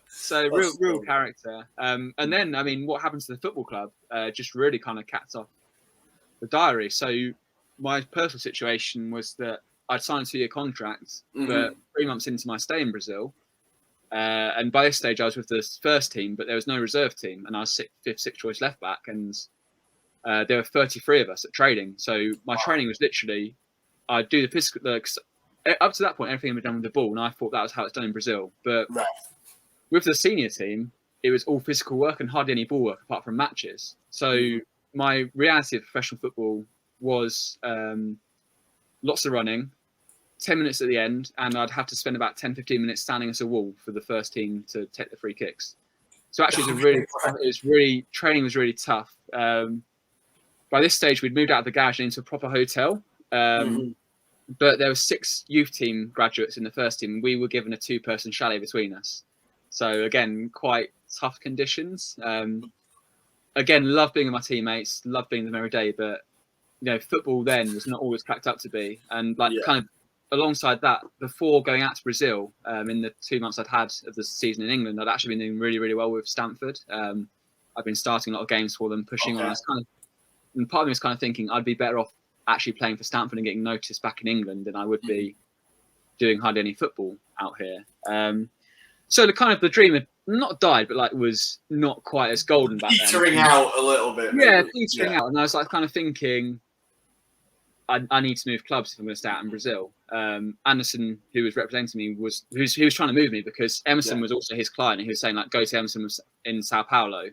So real character. And then, I mean, what happened to the football club just really kind of capped off the diary. So my personal situation was that I'd signed a 2-year contract, but 3 months into my stay in Brazil, and by this stage I was with the first team, but there was no reserve team, and I was fifth choice left back, and there were 33 of us at training. So my training was literally, I'd do the physical. Up to that point, everything had been done with the ball, and I thought that was how it's done in Brazil. But with the senior team, it was all physical work and hardly any ball work apart from matches. So my reality of professional football was lots of running, 10 minutes at the end, and I'd have to spend about 10-15 minutes standing as a wall for the first team to take the free kicks. So actually, training was really tough. By this stage, we'd moved out of the garage and into a proper hotel. But there were 6 youth team graduates in the first team. We were given a 2-person chalet between us. So again, quite tough conditions. Again, love being with my teammates, love being with them every day. But football then was not always cracked up to be. And kind of alongside that, before going out to Brazil, in the 2 months I'd had of the season in England, I'd actually been doing really, really well with Stamford. I've been starting a lot of games for them, pushing on. And part of me was kind of thinking I'd be better off actually playing for Stamford and getting noticed back in England than I would be doing hardly any football out here. So the dream had not died, but was not quite as golden back then. Petering out a little bit. Yeah, petering out. And I was kind of thinking, I need to move clubs if I'm going to stay out in Brazil. Anderson, who was representing me, he was trying to move me because Emerson was also his client. And he was saying go to Emerson in Sao Paulo,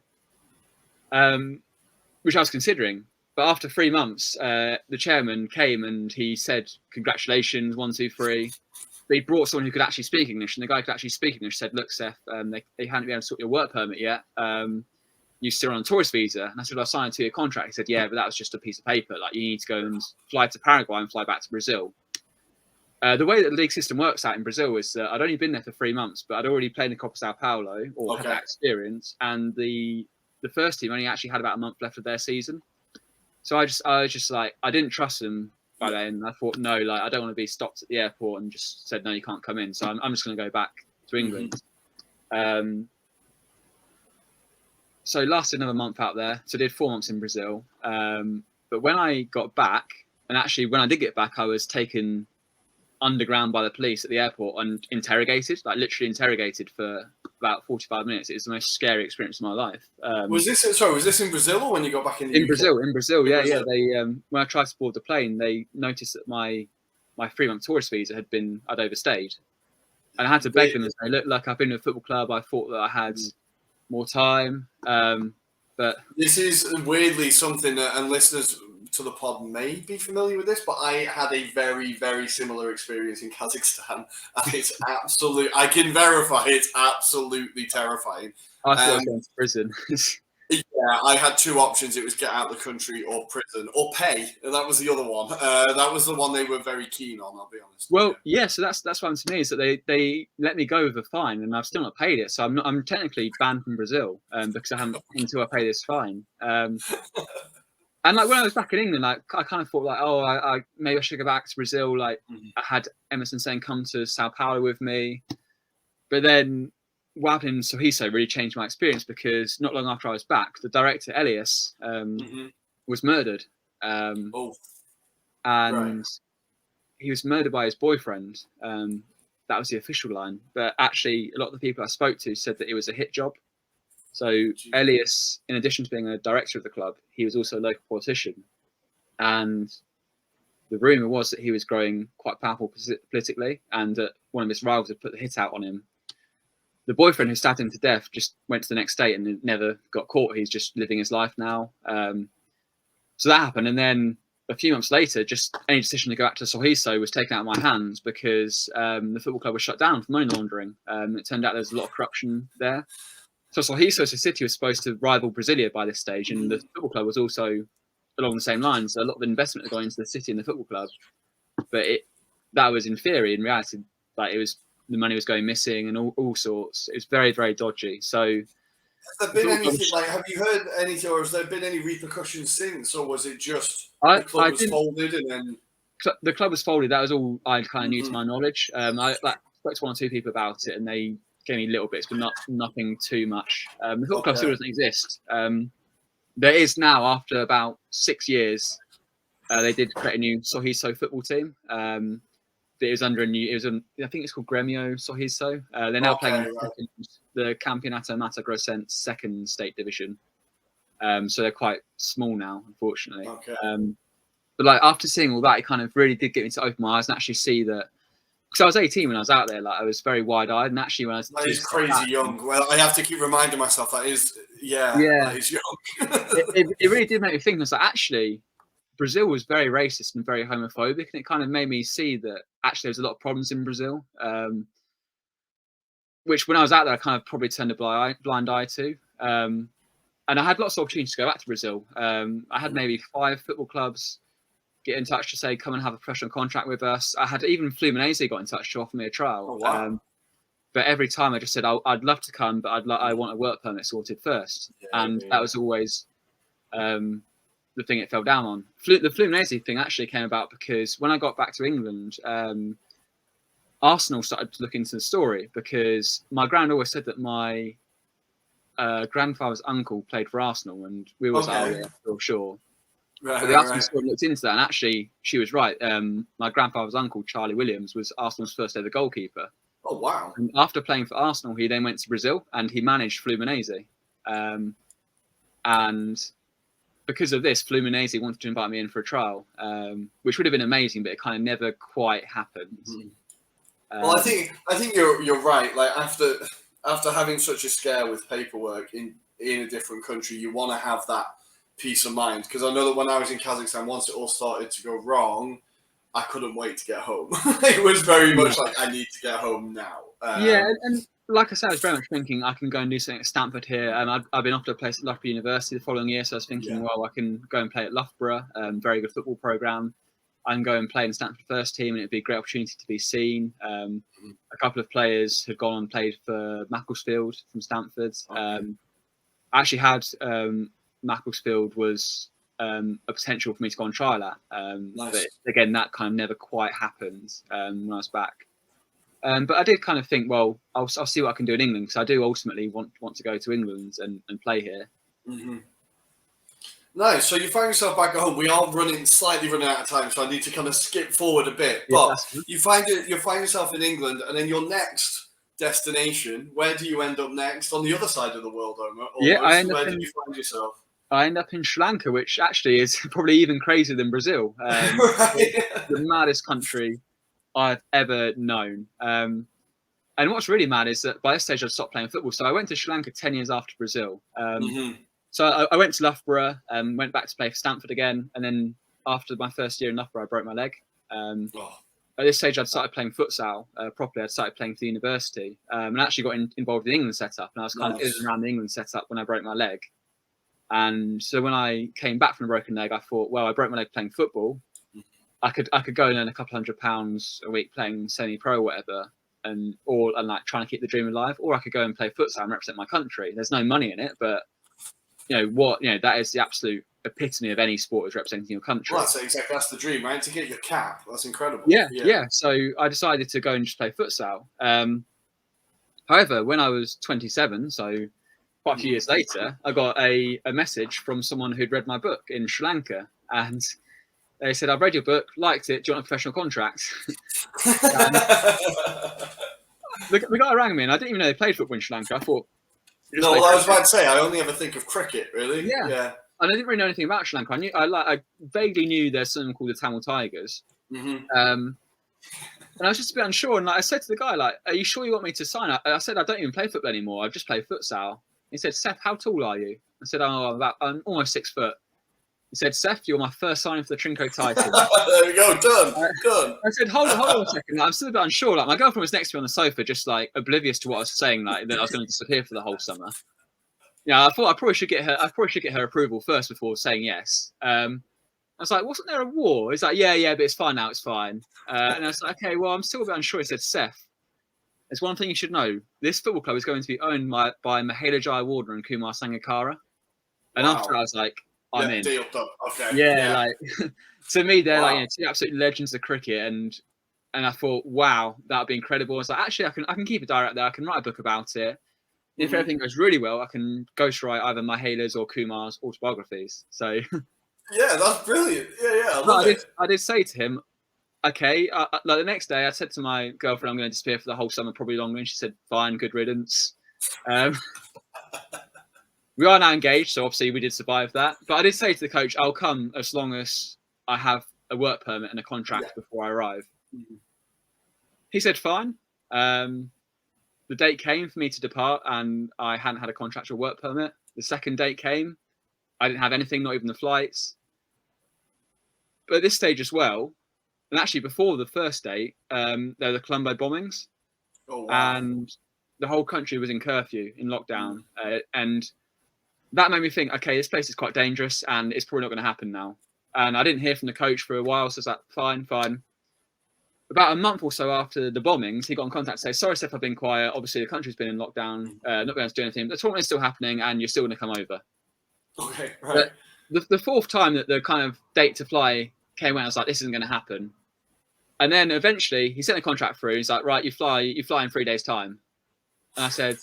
which I was considering. But after 3 months, the chairman came and he said, "Congratulations, 1, 2, 3." They brought someone who could actually speak English, and the guy who could actually speak English said, "Look, Seth, they hadn't been able to sort your work permit yet. You're still on a tourist visa." And I said, "I signed a 2-year contract." He said, "Yeah, but that was just a piece of paper. You need to go and fly to Paraguay and fly back to Brazil." The way that the league system works out in Brazil is that I'd only been there for 3 months, but I'd already played in the Copa Sao Paulo or had that experience, and the first team only actually had about a month left of their season. So I was just I didn't trust them by then. I thought, no, I don't want to be stopped at the airport and just said, "No, you can't come in." So I'm just going to go back to England. So lasted another month out there. So I did 4 months in Brazil. But when I got back, and actually when I did get back, I was taken underground by the police at the airport and interrogated, literally interrogated for about 45 minutes. It was the most scary experience of my life. Was this in Brazil or when you got back in the UK? In Brazil, yeah. They when I tried to board the plane, they noticed that my 3-month tourist visa I'd overstayed, and I had to beg them and say, "Look, I've been to a football club. I thought that I had more time." But this is weirdly something that, and listeners to the pod may be familiar with this, but I had a very, very similar experience in Kazakhstan, and it's I can verify it's absolutely terrifying. I thought I was going to prison. Yeah, I had two options. It was get out of the country or prison or pay. And that was the other one. That was the one they were very keen on, I'll be honest. Well, yeah, so that's what happened to me, is that they let me go with a fine, and I've still not paid it. So I'm technically banned from Brazil because I haven't until I pay this fine. And like when I was back in England, like I kind of thought like, oh, I maybe I should go back to Brazil. Like I had Emerson saying come to Sao Paulo with me, but then what happened in Sorriso really changed my experience, because not long after I was back, the director Elias was murdered, and he was murdered by his boyfriend. That was the official line, but actually a lot of the people I spoke to said that it was a hit job. So Elias, in addition to being a director of the club, he was also a local politician, and the rumor was that he was growing quite powerful politically, and that one of his rivals had put the hit out on him. The boyfriend who stabbed him to death just went to the next state and never got caught. He's just living his life now. So that happened, and then a few months later, just any decision to go back to Sorriso was taken out of my hands, because the football club was shut down for money laundering. It turned out there was a lot of corruption there. So Sorriso as a city was supposed to rival Brasilia by this stage, and the football club was also along the same lines. So a lot of investment had gone into the city and the football club, but that was in theory. In reality, like the money was going missing and all sorts. It was very, very dodgy. So has there been anything like? Have you heard anything, or has there been any repercussions since, or was it just the club was folded and then the club was folded? That was all I kind of knew to my knowledge. I spoke to one or two people about it, and they gave me little bits, but nothing too much. The football club still doesn't exist. There is now, after about 6 years, they did create a new Sorriso football team. It was under I think it's called Grêmio Sorriso. They're now playing the Campeonato Mato Grossense second state division. So they're quite small now, unfortunately. But like after seeing all that, it kind of really did get me to open my eyes and actually see that. Because I was 18 when I was out there, like I was very wide-eyed, and actually when I was that is crazy young. Well, I have to keep reminding myself that is that is young. it really did make me think. I was like, actually, Brazil was very racist and very homophobic, and it kind of made me see that actually there's a lot of problems in Brazil, which when I was out there, I kind of probably turned a blind eye to. And I had lots of opportunities to go back to Brazil. I had maybe 5 football clubs get in touch to say, come and have a professional contract with us. I had even Fluminense got in touch to offer me a trial. But every time I just said, I'd love to come, but I want a work permit sorted first. That was always the thing it fell down on. The Fluminense thing actually came about because when I got back to England, Arsenal started to look into the story, because my grand always said that my grandfather's uncle played for Arsenal, and we always feel sure. But the Arsenal squad looked into that, and actually, she was right. My grandfather's uncle, Charlie Williams, was Arsenal's first ever goalkeeper. Oh, wow. And after playing for Arsenal, he then went to Brazil, and he managed Fluminense. And because of this, Fluminense wanted to invite me in for a trial, which would have been amazing, but it kind of never quite happened. Well, I think you're right. Like after having such a scare with paperwork in a different country, you want to have that peace of mind, because I know that when I was in Kazakhstan, once it all started to go wrong, I couldn't wait to get home. It was very much like I need to get home now. And like I said, I was very much thinking I can go and do something at Stanford here, and I've been offered a place at Loughborough University the following year, so I was thinking, well, I can go and play at Loughborough, very good football program. I can go and play in the Stanford first team, and it'd be a great opportunity to be seen. A couple of players had gone and played for Macclesfield from Stanford. I actually had Macclesfield was a potential for me to go on trial at. But again, that kind of never quite happened when I was back. But I did kind of think, well, I'll see what I can do in England, because I do ultimately want to go to England and play here. Nice. So you find yourself back at home. We are slightly running out of time, so I need to kind of skip forward a bit. But you find yourself in England, and then your next destination. Where do you end up next? On the other side of the world, Omar? Where did you find yourself? I end up in Sri Lanka, which actually is probably even crazier than Brazil. The maddest country I've ever known. And what's really mad is that by this stage I'd stopped playing football. So I went to Sri Lanka 10 years after Brazil. So I went to Loughborough, went back to play for Stamford again, and then after my first year in Loughborough, I broke my leg. At this stage, I'd started playing futsal properly. I'd started playing for the university, and actually got involved in the England setup. And I was kind of in and around the England setup when I broke my leg. And so when I came back from a broken leg, I thought, well, I broke my leg playing football. I could go and earn a couple £100 a week playing semi-pro or whatever, and like trying to keep the dream alive. Or I could go and play futsal and represent my country. There's no money in it, but that is the absolute epitome of any sport, is representing your country. Well, that's the dream, right? To get your cap. That's incredible. Yeah. So I decided to go and just play futsal. However, when I was 27, so quite a few years later, I got a message from someone who'd read my book in Sri Lanka, and they said, "I've read your book, liked it. Do you want a professional contract?" The guy rang me, and I didn't even know they played football in Sri Lanka. I thought, no, well, I was about to say, I only ever think of cricket, really. Yeah. And I didn't really know anything about Sri Lanka. I vaguely knew there's something called the Tamil Tigers. And I was just a bit unsure. And I said to the guy, like, "Are you sure you want me to sign?" I said, "I don't even play football anymore. I just play futsal." He said, "Seth, how tall are you?" I said, "Oh, I'm almost 6 foot." He said, "Seth, you're my first signing for the Trinco title." There we go, done. I said, hold on a second. I'm still a bit unsure. Like, my girlfriend was next to me on the sofa, just like oblivious to what I was saying, like that I was going to disappear for the whole summer. Yeah, I thought I probably should get her approval first before saying yes. I was like, "Wasn't there a war?" He's like, yeah, but it's fine now. It's fine. And I was like, "Okay, well, I'm still a bit unsure." He said, "Seth, there's one thing you should know. This football club is going to be owned by Mahela Jayawardena and Kumar Sangakkara." And after I was like, I'm in. Deal done. Okay. Yeah, like to me, they're like two absolute legends of cricket, and I thought, wow, that would be incredible. I was like, actually, I can keep a diary out there. I can write a book about it. If everything goes really well, I can ghostwrite either Mahela's or Kumar's autobiographies. So yeah, that's brilliant. Yeah, I did say to him, okay. Like the next day, I said to my girlfriend, "I'm going to disappear for the whole summer, probably longer." And she said, "Fine, good riddance." We are now engaged, so obviously we did survive that. But I did say to the coach, "I'll come as long as I have a work permit and a contract before I arrive." He said, "Fine." The date came for me to depart, and I hadn't had a contract or work permit. The second date came. I didn't have anything, not even the flights. But at this stage as well, and actually before the first date, there were the Colombo bombings. Oh, wow. And the whole country was in curfew, in lockdown. And that made me think, okay, this place is quite dangerous and it's probably not going to happen now. And I didn't hear from the coach for a while, so I was like, fine. About a month or so after the bombings, he got in contact to say, "Sorry, Seth, I've been quiet. Obviously, the country's been in lockdown, not going to do anything. The tournament is still happening and you're still going to come over." Okay, right. But the fourth time that the kind of date to fly came out, I was like, this isn't going to happen. And then eventually he sent a contract through. He's like, "Right, you fly in 3 days' time." And I said,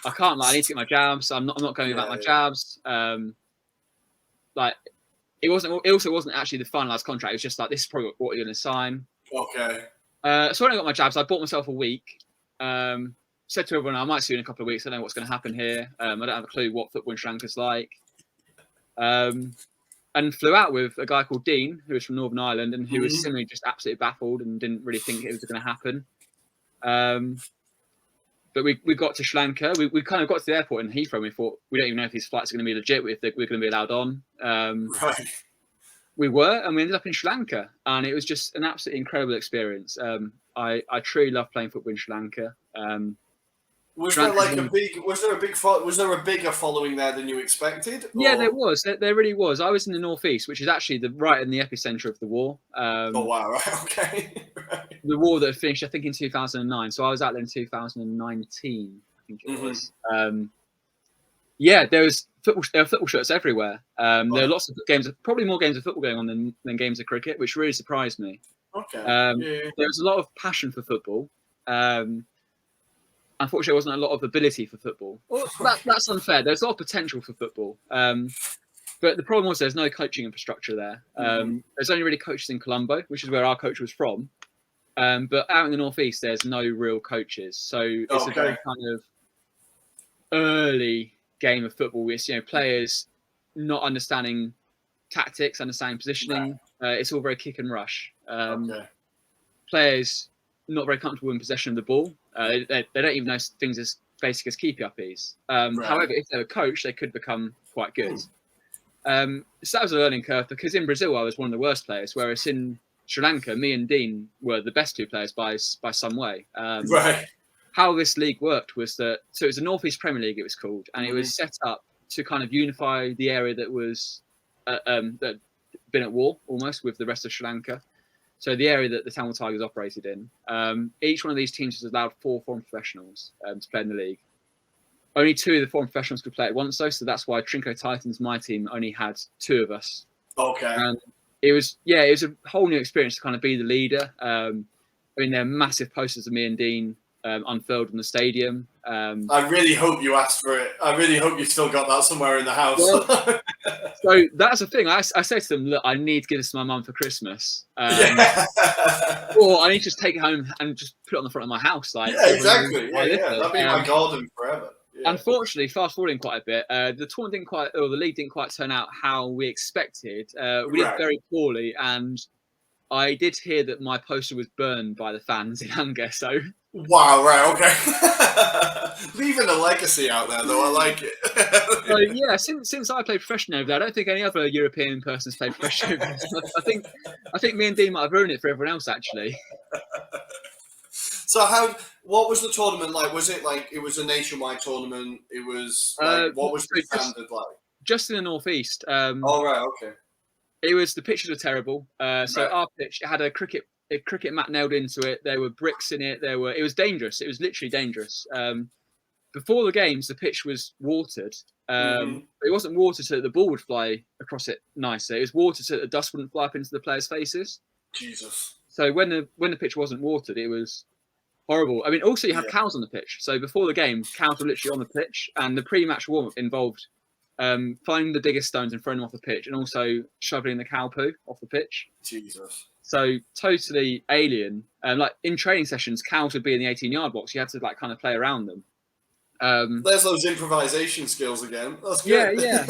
"I can't, like, I need to get my jabs. I'm not going without my jabs." Like, it also wasn't actually the finalised contract. It was just like, this is probably what you're going to sign. Okay. So when I got my jabs, I bought myself a week. Said to everyone, "I might see you in a couple of weeks. I don't know what's going to happen here. I don't have a clue what football in Sri Lanka's like." And flew out with a guy called Dean, who was from Northern Ireland, and who was similarly just absolutely baffled and didn't really think it was going to happen. But we got to Sri Lanka. We kind of got to the airport in Heathrow, and we thought, we don't even know if these flights are going to be legit, if we're going to be allowed on. Right. We were, and we ended up in Sri Lanka, and it was just an absolutely incredible experience. I truly love playing football in Sri Lanka. Was there a bigger following there than you expected? Yeah, there was. There really was. I was in the northeast, which is actually right in the epicenter of the war. Oh wow! Right, okay. Right. The war that finished, I think, in 2009. So I was out there in 2019. I think it was. Yeah, there were football shirts everywhere. There were lots of games, probably more games of football going on than games of cricket, which really surprised me. Okay. There was a lot of passion for football. Unfortunately, there wasn't a lot of ability for football. Well, that's unfair. There's a lot of potential for football. But the problem was there's no coaching infrastructure there. There's only really coaches in Colombo, which is where our coach was from. But out in the northeast, there's no real coaches. So it's a very kind of early game of football with, players not understanding tactics, understanding positioning. It's all very kick and rush. Players not very comfortable in possession of the ball. They don't even know things as basic as keepy uppies. However, if they were coached, they could become quite good. So that was a learning curve, because in Brazil I was one of the worst players, whereas in Sri Lanka, me and Dean were the best two players by some way. Right. How this league worked was that, so it was the North East Premier League, it was called, and it was set up to kind of unify the area that was that had been at war almost with the rest of Sri Lanka. So the area that the Tamil Tigers operated in. Each one of these teams was allowed 4 foreign professionals to play in the league. Only 2 of the foreign professionals could play at once, though, so that's why Trinco Titans, my team, only had 2 of us. Okay. And it was a whole new experience to kind of be the leader. I mean, there are massive posters of me and Dean unfurled in the stadium. I really hope you asked for it. I really hope you still got that somewhere in the house. Well, so that's the thing. I say to them, look, I need to give this to my mum for Christmas. Or I need to just take it home and just put it on the front of my house. Like, yeah, exactly. That'd be my garden forever. Yeah. Unfortunately, fast forwarding quite a bit, the tournament the league didn't quite turn out how we expected. We did very poorly, and I did hear that my poster was burned by the fans in anger. So wow, right, okay. Leaving a legacy out there, though, I like it. So yeah, since I played professionally over there, I don't think any other European person's played professionally over there. I think me and Dean might have ruined it for everyone else, actually. So what was the tournament like? Was it like it was a nationwide tournament? It was like, what was the standard like? Just in the northeast. Oh right, okay. It was, the pitches were terrible. So our pitch, it had a cricket mat nailed into it. There were bricks in it. It was dangerous. It was literally dangerous. Before the games, the pitch was watered. It wasn't watered so that the ball would fly across it nicer. It was watered so that the dust wouldn't fly up into the players' faces. Jesus. So when the pitch wasn't watered, it was horrible. I mean, also you have cows on the pitch. So before the game, cows were literally on the pitch, and the pre-match warm-up involved finding the biggest stones and throwing them off the pitch, and also shoveling the cow poo off the pitch. Jesus. So totally alien. Like in training sessions, cows would be in the 18-yard box. You had to like kind of play around them. There's those improvisation skills again. That's good. Yeah.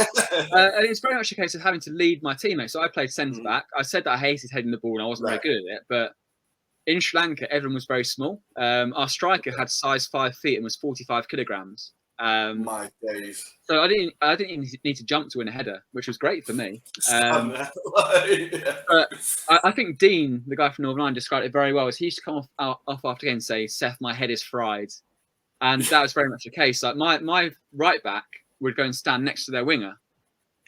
And it's very much a case of having to lead my teammates. So I played centre back. I said that I hated heading the ball and I wasn't very good at it, but in Sri Lanka, everyone was very small. Our striker had size 5 feet and was 45 kilograms. My days. So I didn't even need to jump to win a header, which was great for me. But I think Dean, the guy from Northern Ireland, described it very well. As he used to come off after game and say, "Seth, my head is fried," and that was very much the case. Like my right back would go and stand next to their winger,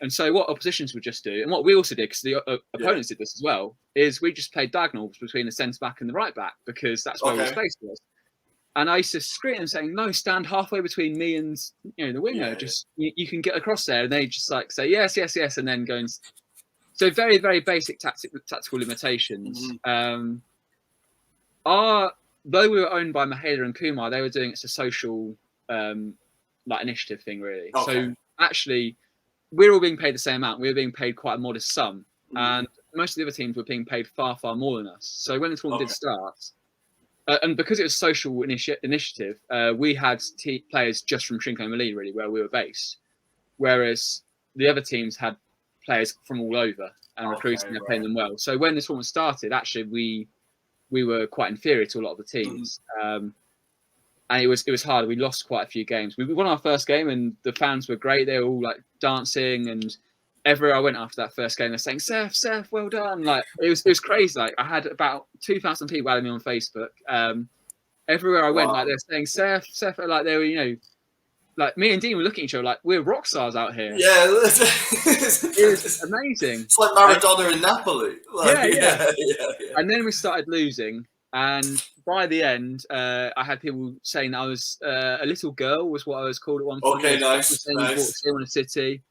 and so what oppositions would just do, and what we also did, because the opponents did this as well, is we just played diagonals between the centre back and the right back, because that's where the space was. And I used to scream at them saying, "No, stand halfway between me and the winger. You can get across there." And they just like say yes, and then go and. So very, very basic tactical limitations. Though we were owned by Mahela and Kumar, they were doing it as a social like initiative thing, really. Okay. So actually, we're all being paid the same amount. We were being paid quite a modest sum, and most of the other teams were being paid far, far more than us. So when the tournament did start. And because it was social initiative, we had players just from Trinco Mallee, really, where we were based. Whereas the other teams had players from all over and recruiting and paying them well. So when this tournament started, actually, we were quite inferior to a lot of the teams. And it was hard. We lost quite a few games. We won our first game and the fans were great. They were all like dancing, and everywhere I went after that first game, they're saying, Seth, well done. Like it was crazy. Like I had about 2,000 people adding me on Facebook. Everywhere I went, like they're saying Seth, like they were, like me and Dean were looking at each other like we're rock stars out here. Yeah, it was amazing. It's like Maradona in Napoli. Like, yeah. And then we started losing, and by the end, I had people saying that I was a little girl, was what I was called at one point. Okay, nice. In a city.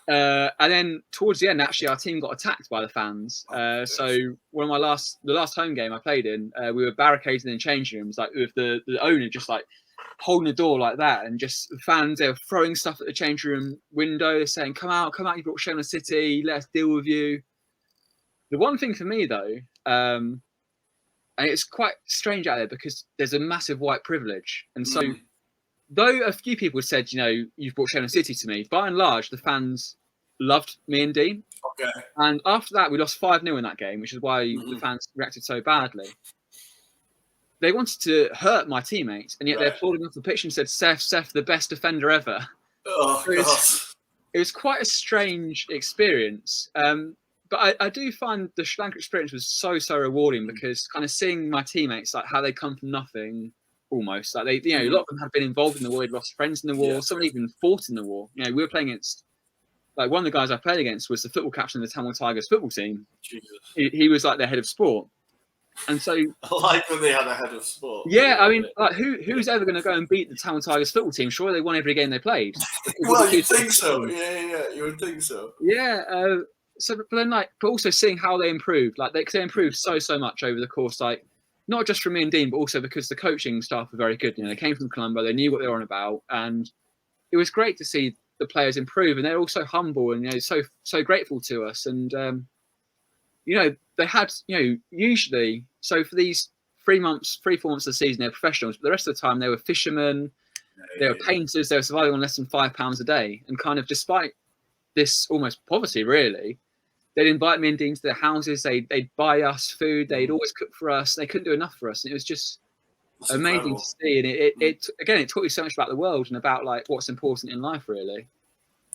And then towards the end, actually, our team got attacked by the fans. So one of the last home game I played in, we were barricaded in changing rooms, like with the owner just like holding the door like that, and just the fans, they were throwing stuff at the changing room window, saying, "Come out! You brought shame on the city. Let's deal with you." The one thing for me though, and it's quite strange out there because there's a massive white privilege, and so. Though a few people said, you've brought shame on the city to me, by and large, the fans loved me and Dean. Okay. And after that, we lost 5-0 in that game, which is why the fans reacted so badly. They wanted to hurt my teammates, and yet they applauded off the pitch and said, Seth, the best defender ever. Oh, it was quite a strange experience. But I do find the Sri Lanka experience was so rewarding because kind of seeing my teammates, like how they come from nothing almost, like they, a lot of them had been involved in the war, they'd lost friends in the war, someone even fought in the war. We were playing against, like one of the guys I played against was the football captain of the Tamil Tigers football team. Jesus. He was like their head of sport. And so, I like that they had a head of sport. yeah, I mean, like who's ever going to go and beat the Tamil Tigers football team? Sure, they won every game they played. Well, you'd think so. Yeah, you would think so. Yeah. So, but then, like, but also seeing how they improved, like they improved so much over the course, like not just from me and Dean, but also because the coaching staff were very good. They came from Colombo, they knew what they were on about, and it was great to see the players improve, and they're all so humble and so grateful to us. And they had usually, so for these 3 months, 4 months of the season, they're professionals, but the rest of the time they were fishermen, they were painters, they were surviving on less than £5 a day, and kind of despite this almost poverty, really, they'd invite me and Dean to their houses. They'd buy us food. They'd always cook for us. They couldn't do enough for us, and it was just amazing to see. And it taught you so much about the world and about like what's important in life, really.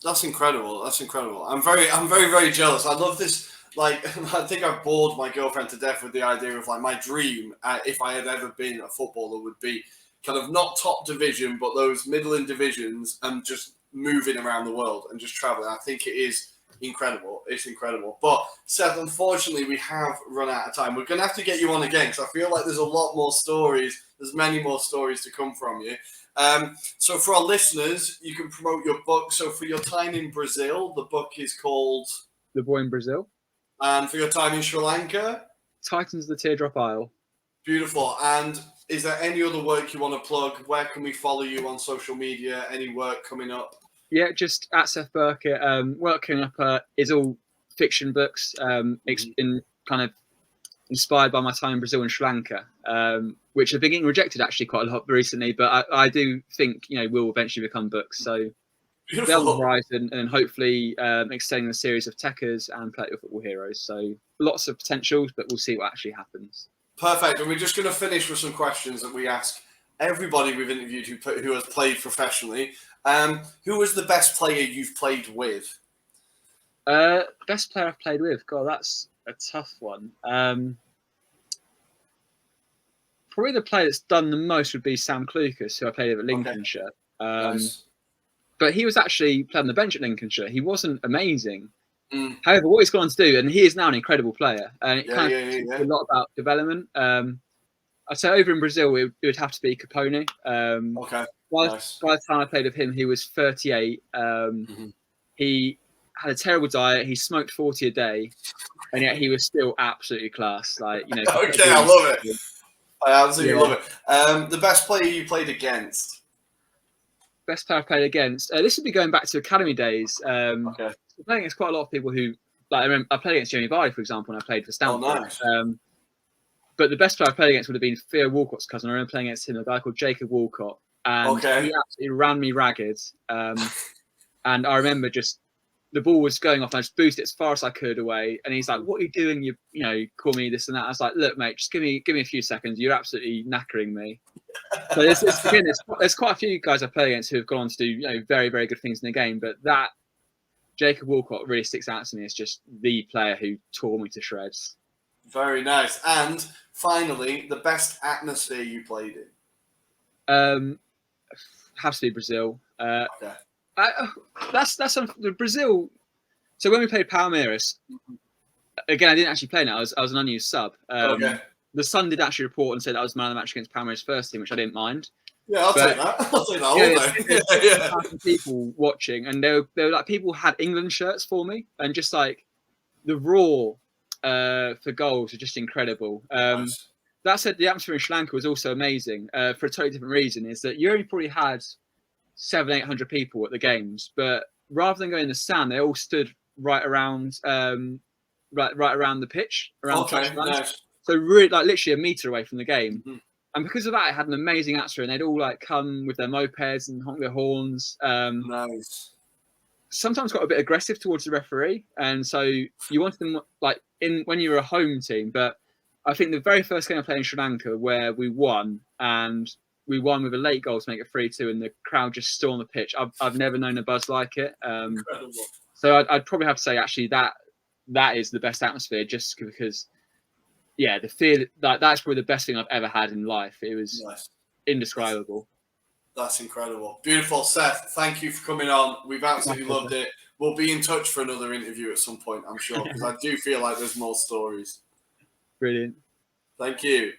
That's incredible. I'm very jealous. I love this. Like, I think I've bored my girlfriend to death with the idea of like my dream, if I had ever been a footballer, would be kind of not top division, but those middling divisions, and just moving around the world and just traveling. I think it is incredible. It's incredible. But Seth, unfortunately, we have run out of time. We're going to have to get you on again because I feel like there's a lot more stories. There's many more stories to come from you. So for our listeners, you can promote your book. So for your time in Brazil, the book is called The Boy in Brazil. And for your time in Sri Lanka, Titans of the Teardrop Isle. Beautiful. And is there any other work you want to plug? Where can we follow you on social media? Any work coming up? Yeah, just at Seth Burkett. Work coming up is all fiction books. It's been kind of inspired by my time in Brazil and Sri Lanka, which have been getting rejected actually quite a lot recently. But I do think will eventually become books. So they're on the horizon, and hopefully extending the series of Techers and Play Your Football Heroes. So lots of potentials, but we'll see what actually happens. Perfect. And we're just going to finish with some questions that we ask everybody we've interviewed who has played professionally. Who was the best player you've played with? Best player I've played with? God, that's a tough one. Probably the player that's done the most would be Sam Clucas, who I played with at Lincolnshire. Nice. But he was actually playing on the bench at Lincolnshire. He wasn't amazing. However, what he's gone on to do, and he is now an incredible player, and it kind of teaches a lot about development. I'd say over in Brazil, it would have to be Capone. By the time I played with him, he was 38. He had a terrible diet. He smoked 40 a day, and yet he was still absolutely class. Like I love it. I absolutely love it. The best player you played against? Best player I played against. This would be going back to academy days. I played against quite a lot of people who, like, I remember I played against Jamie Vardy, for example, when I played for Stanford. Oh, nice. But the best player I played against would have been Theo Walcott's cousin. I remember playing against him, a guy called Jacob Walcott, and he absolutely ran me ragged. And I remember just the ball was going off, and I just boosted it as far as I could away. And he's like, "What are you doing? You call me this and that." I was like, "Look, mate, just give me a few seconds. You're absolutely knackering me." So there's quite a few guys I play against who have gone on to do very, very good things in the game, but that Jacob Walcott really sticks out to me as just the player who tore me to shreds. Very nice. And finally, the best atmosphere you played in? Has to be Brazil. That's the Brazil. So when we played Palmeiras, again, I didn't actually play in it. I was an unused sub. The Sun did actually report and say that I was man of the match against Palmeiras' first team, which I didn't mind. Yeah, I'll take that. I'll take that all day. People watching, and they were like, people had England shirts for me, and just like the roar for goals are just incredible. Nice. That said, the atmosphere in Sri Lanka was also amazing for a totally different reason. Is that you only probably had 700-800 people at the games, but rather than going in the stand, they all stood right around the pitch, around the touchline. Nice. So really, like literally a meter away from the game. And because of that, it had an amazing atmosphere, and they'd all like come with their mopeds and honk their horns. Nice. Sometimes got a bit aggressive towards the referee, and so you wanted them like when you were a home team. But I think the very first game I played in Sri Lanka, where we won, and we won with a late goal to make it 3-2, and the crowd just stormed the pitch. I've never known a buzz like it. Incredible. So I'd probably have to say actually that is the best atmosphere, just because, yeah, the feel that's probably the best thing I've ever had in life. It was indescribable. That's incredible. Beautiful, Seth. Thank you for coming on. We've absolutely loved it. We'll be in touch for another interview at some point, I'm sure, because I do feel like there's more stories. Brilliant. Thank you.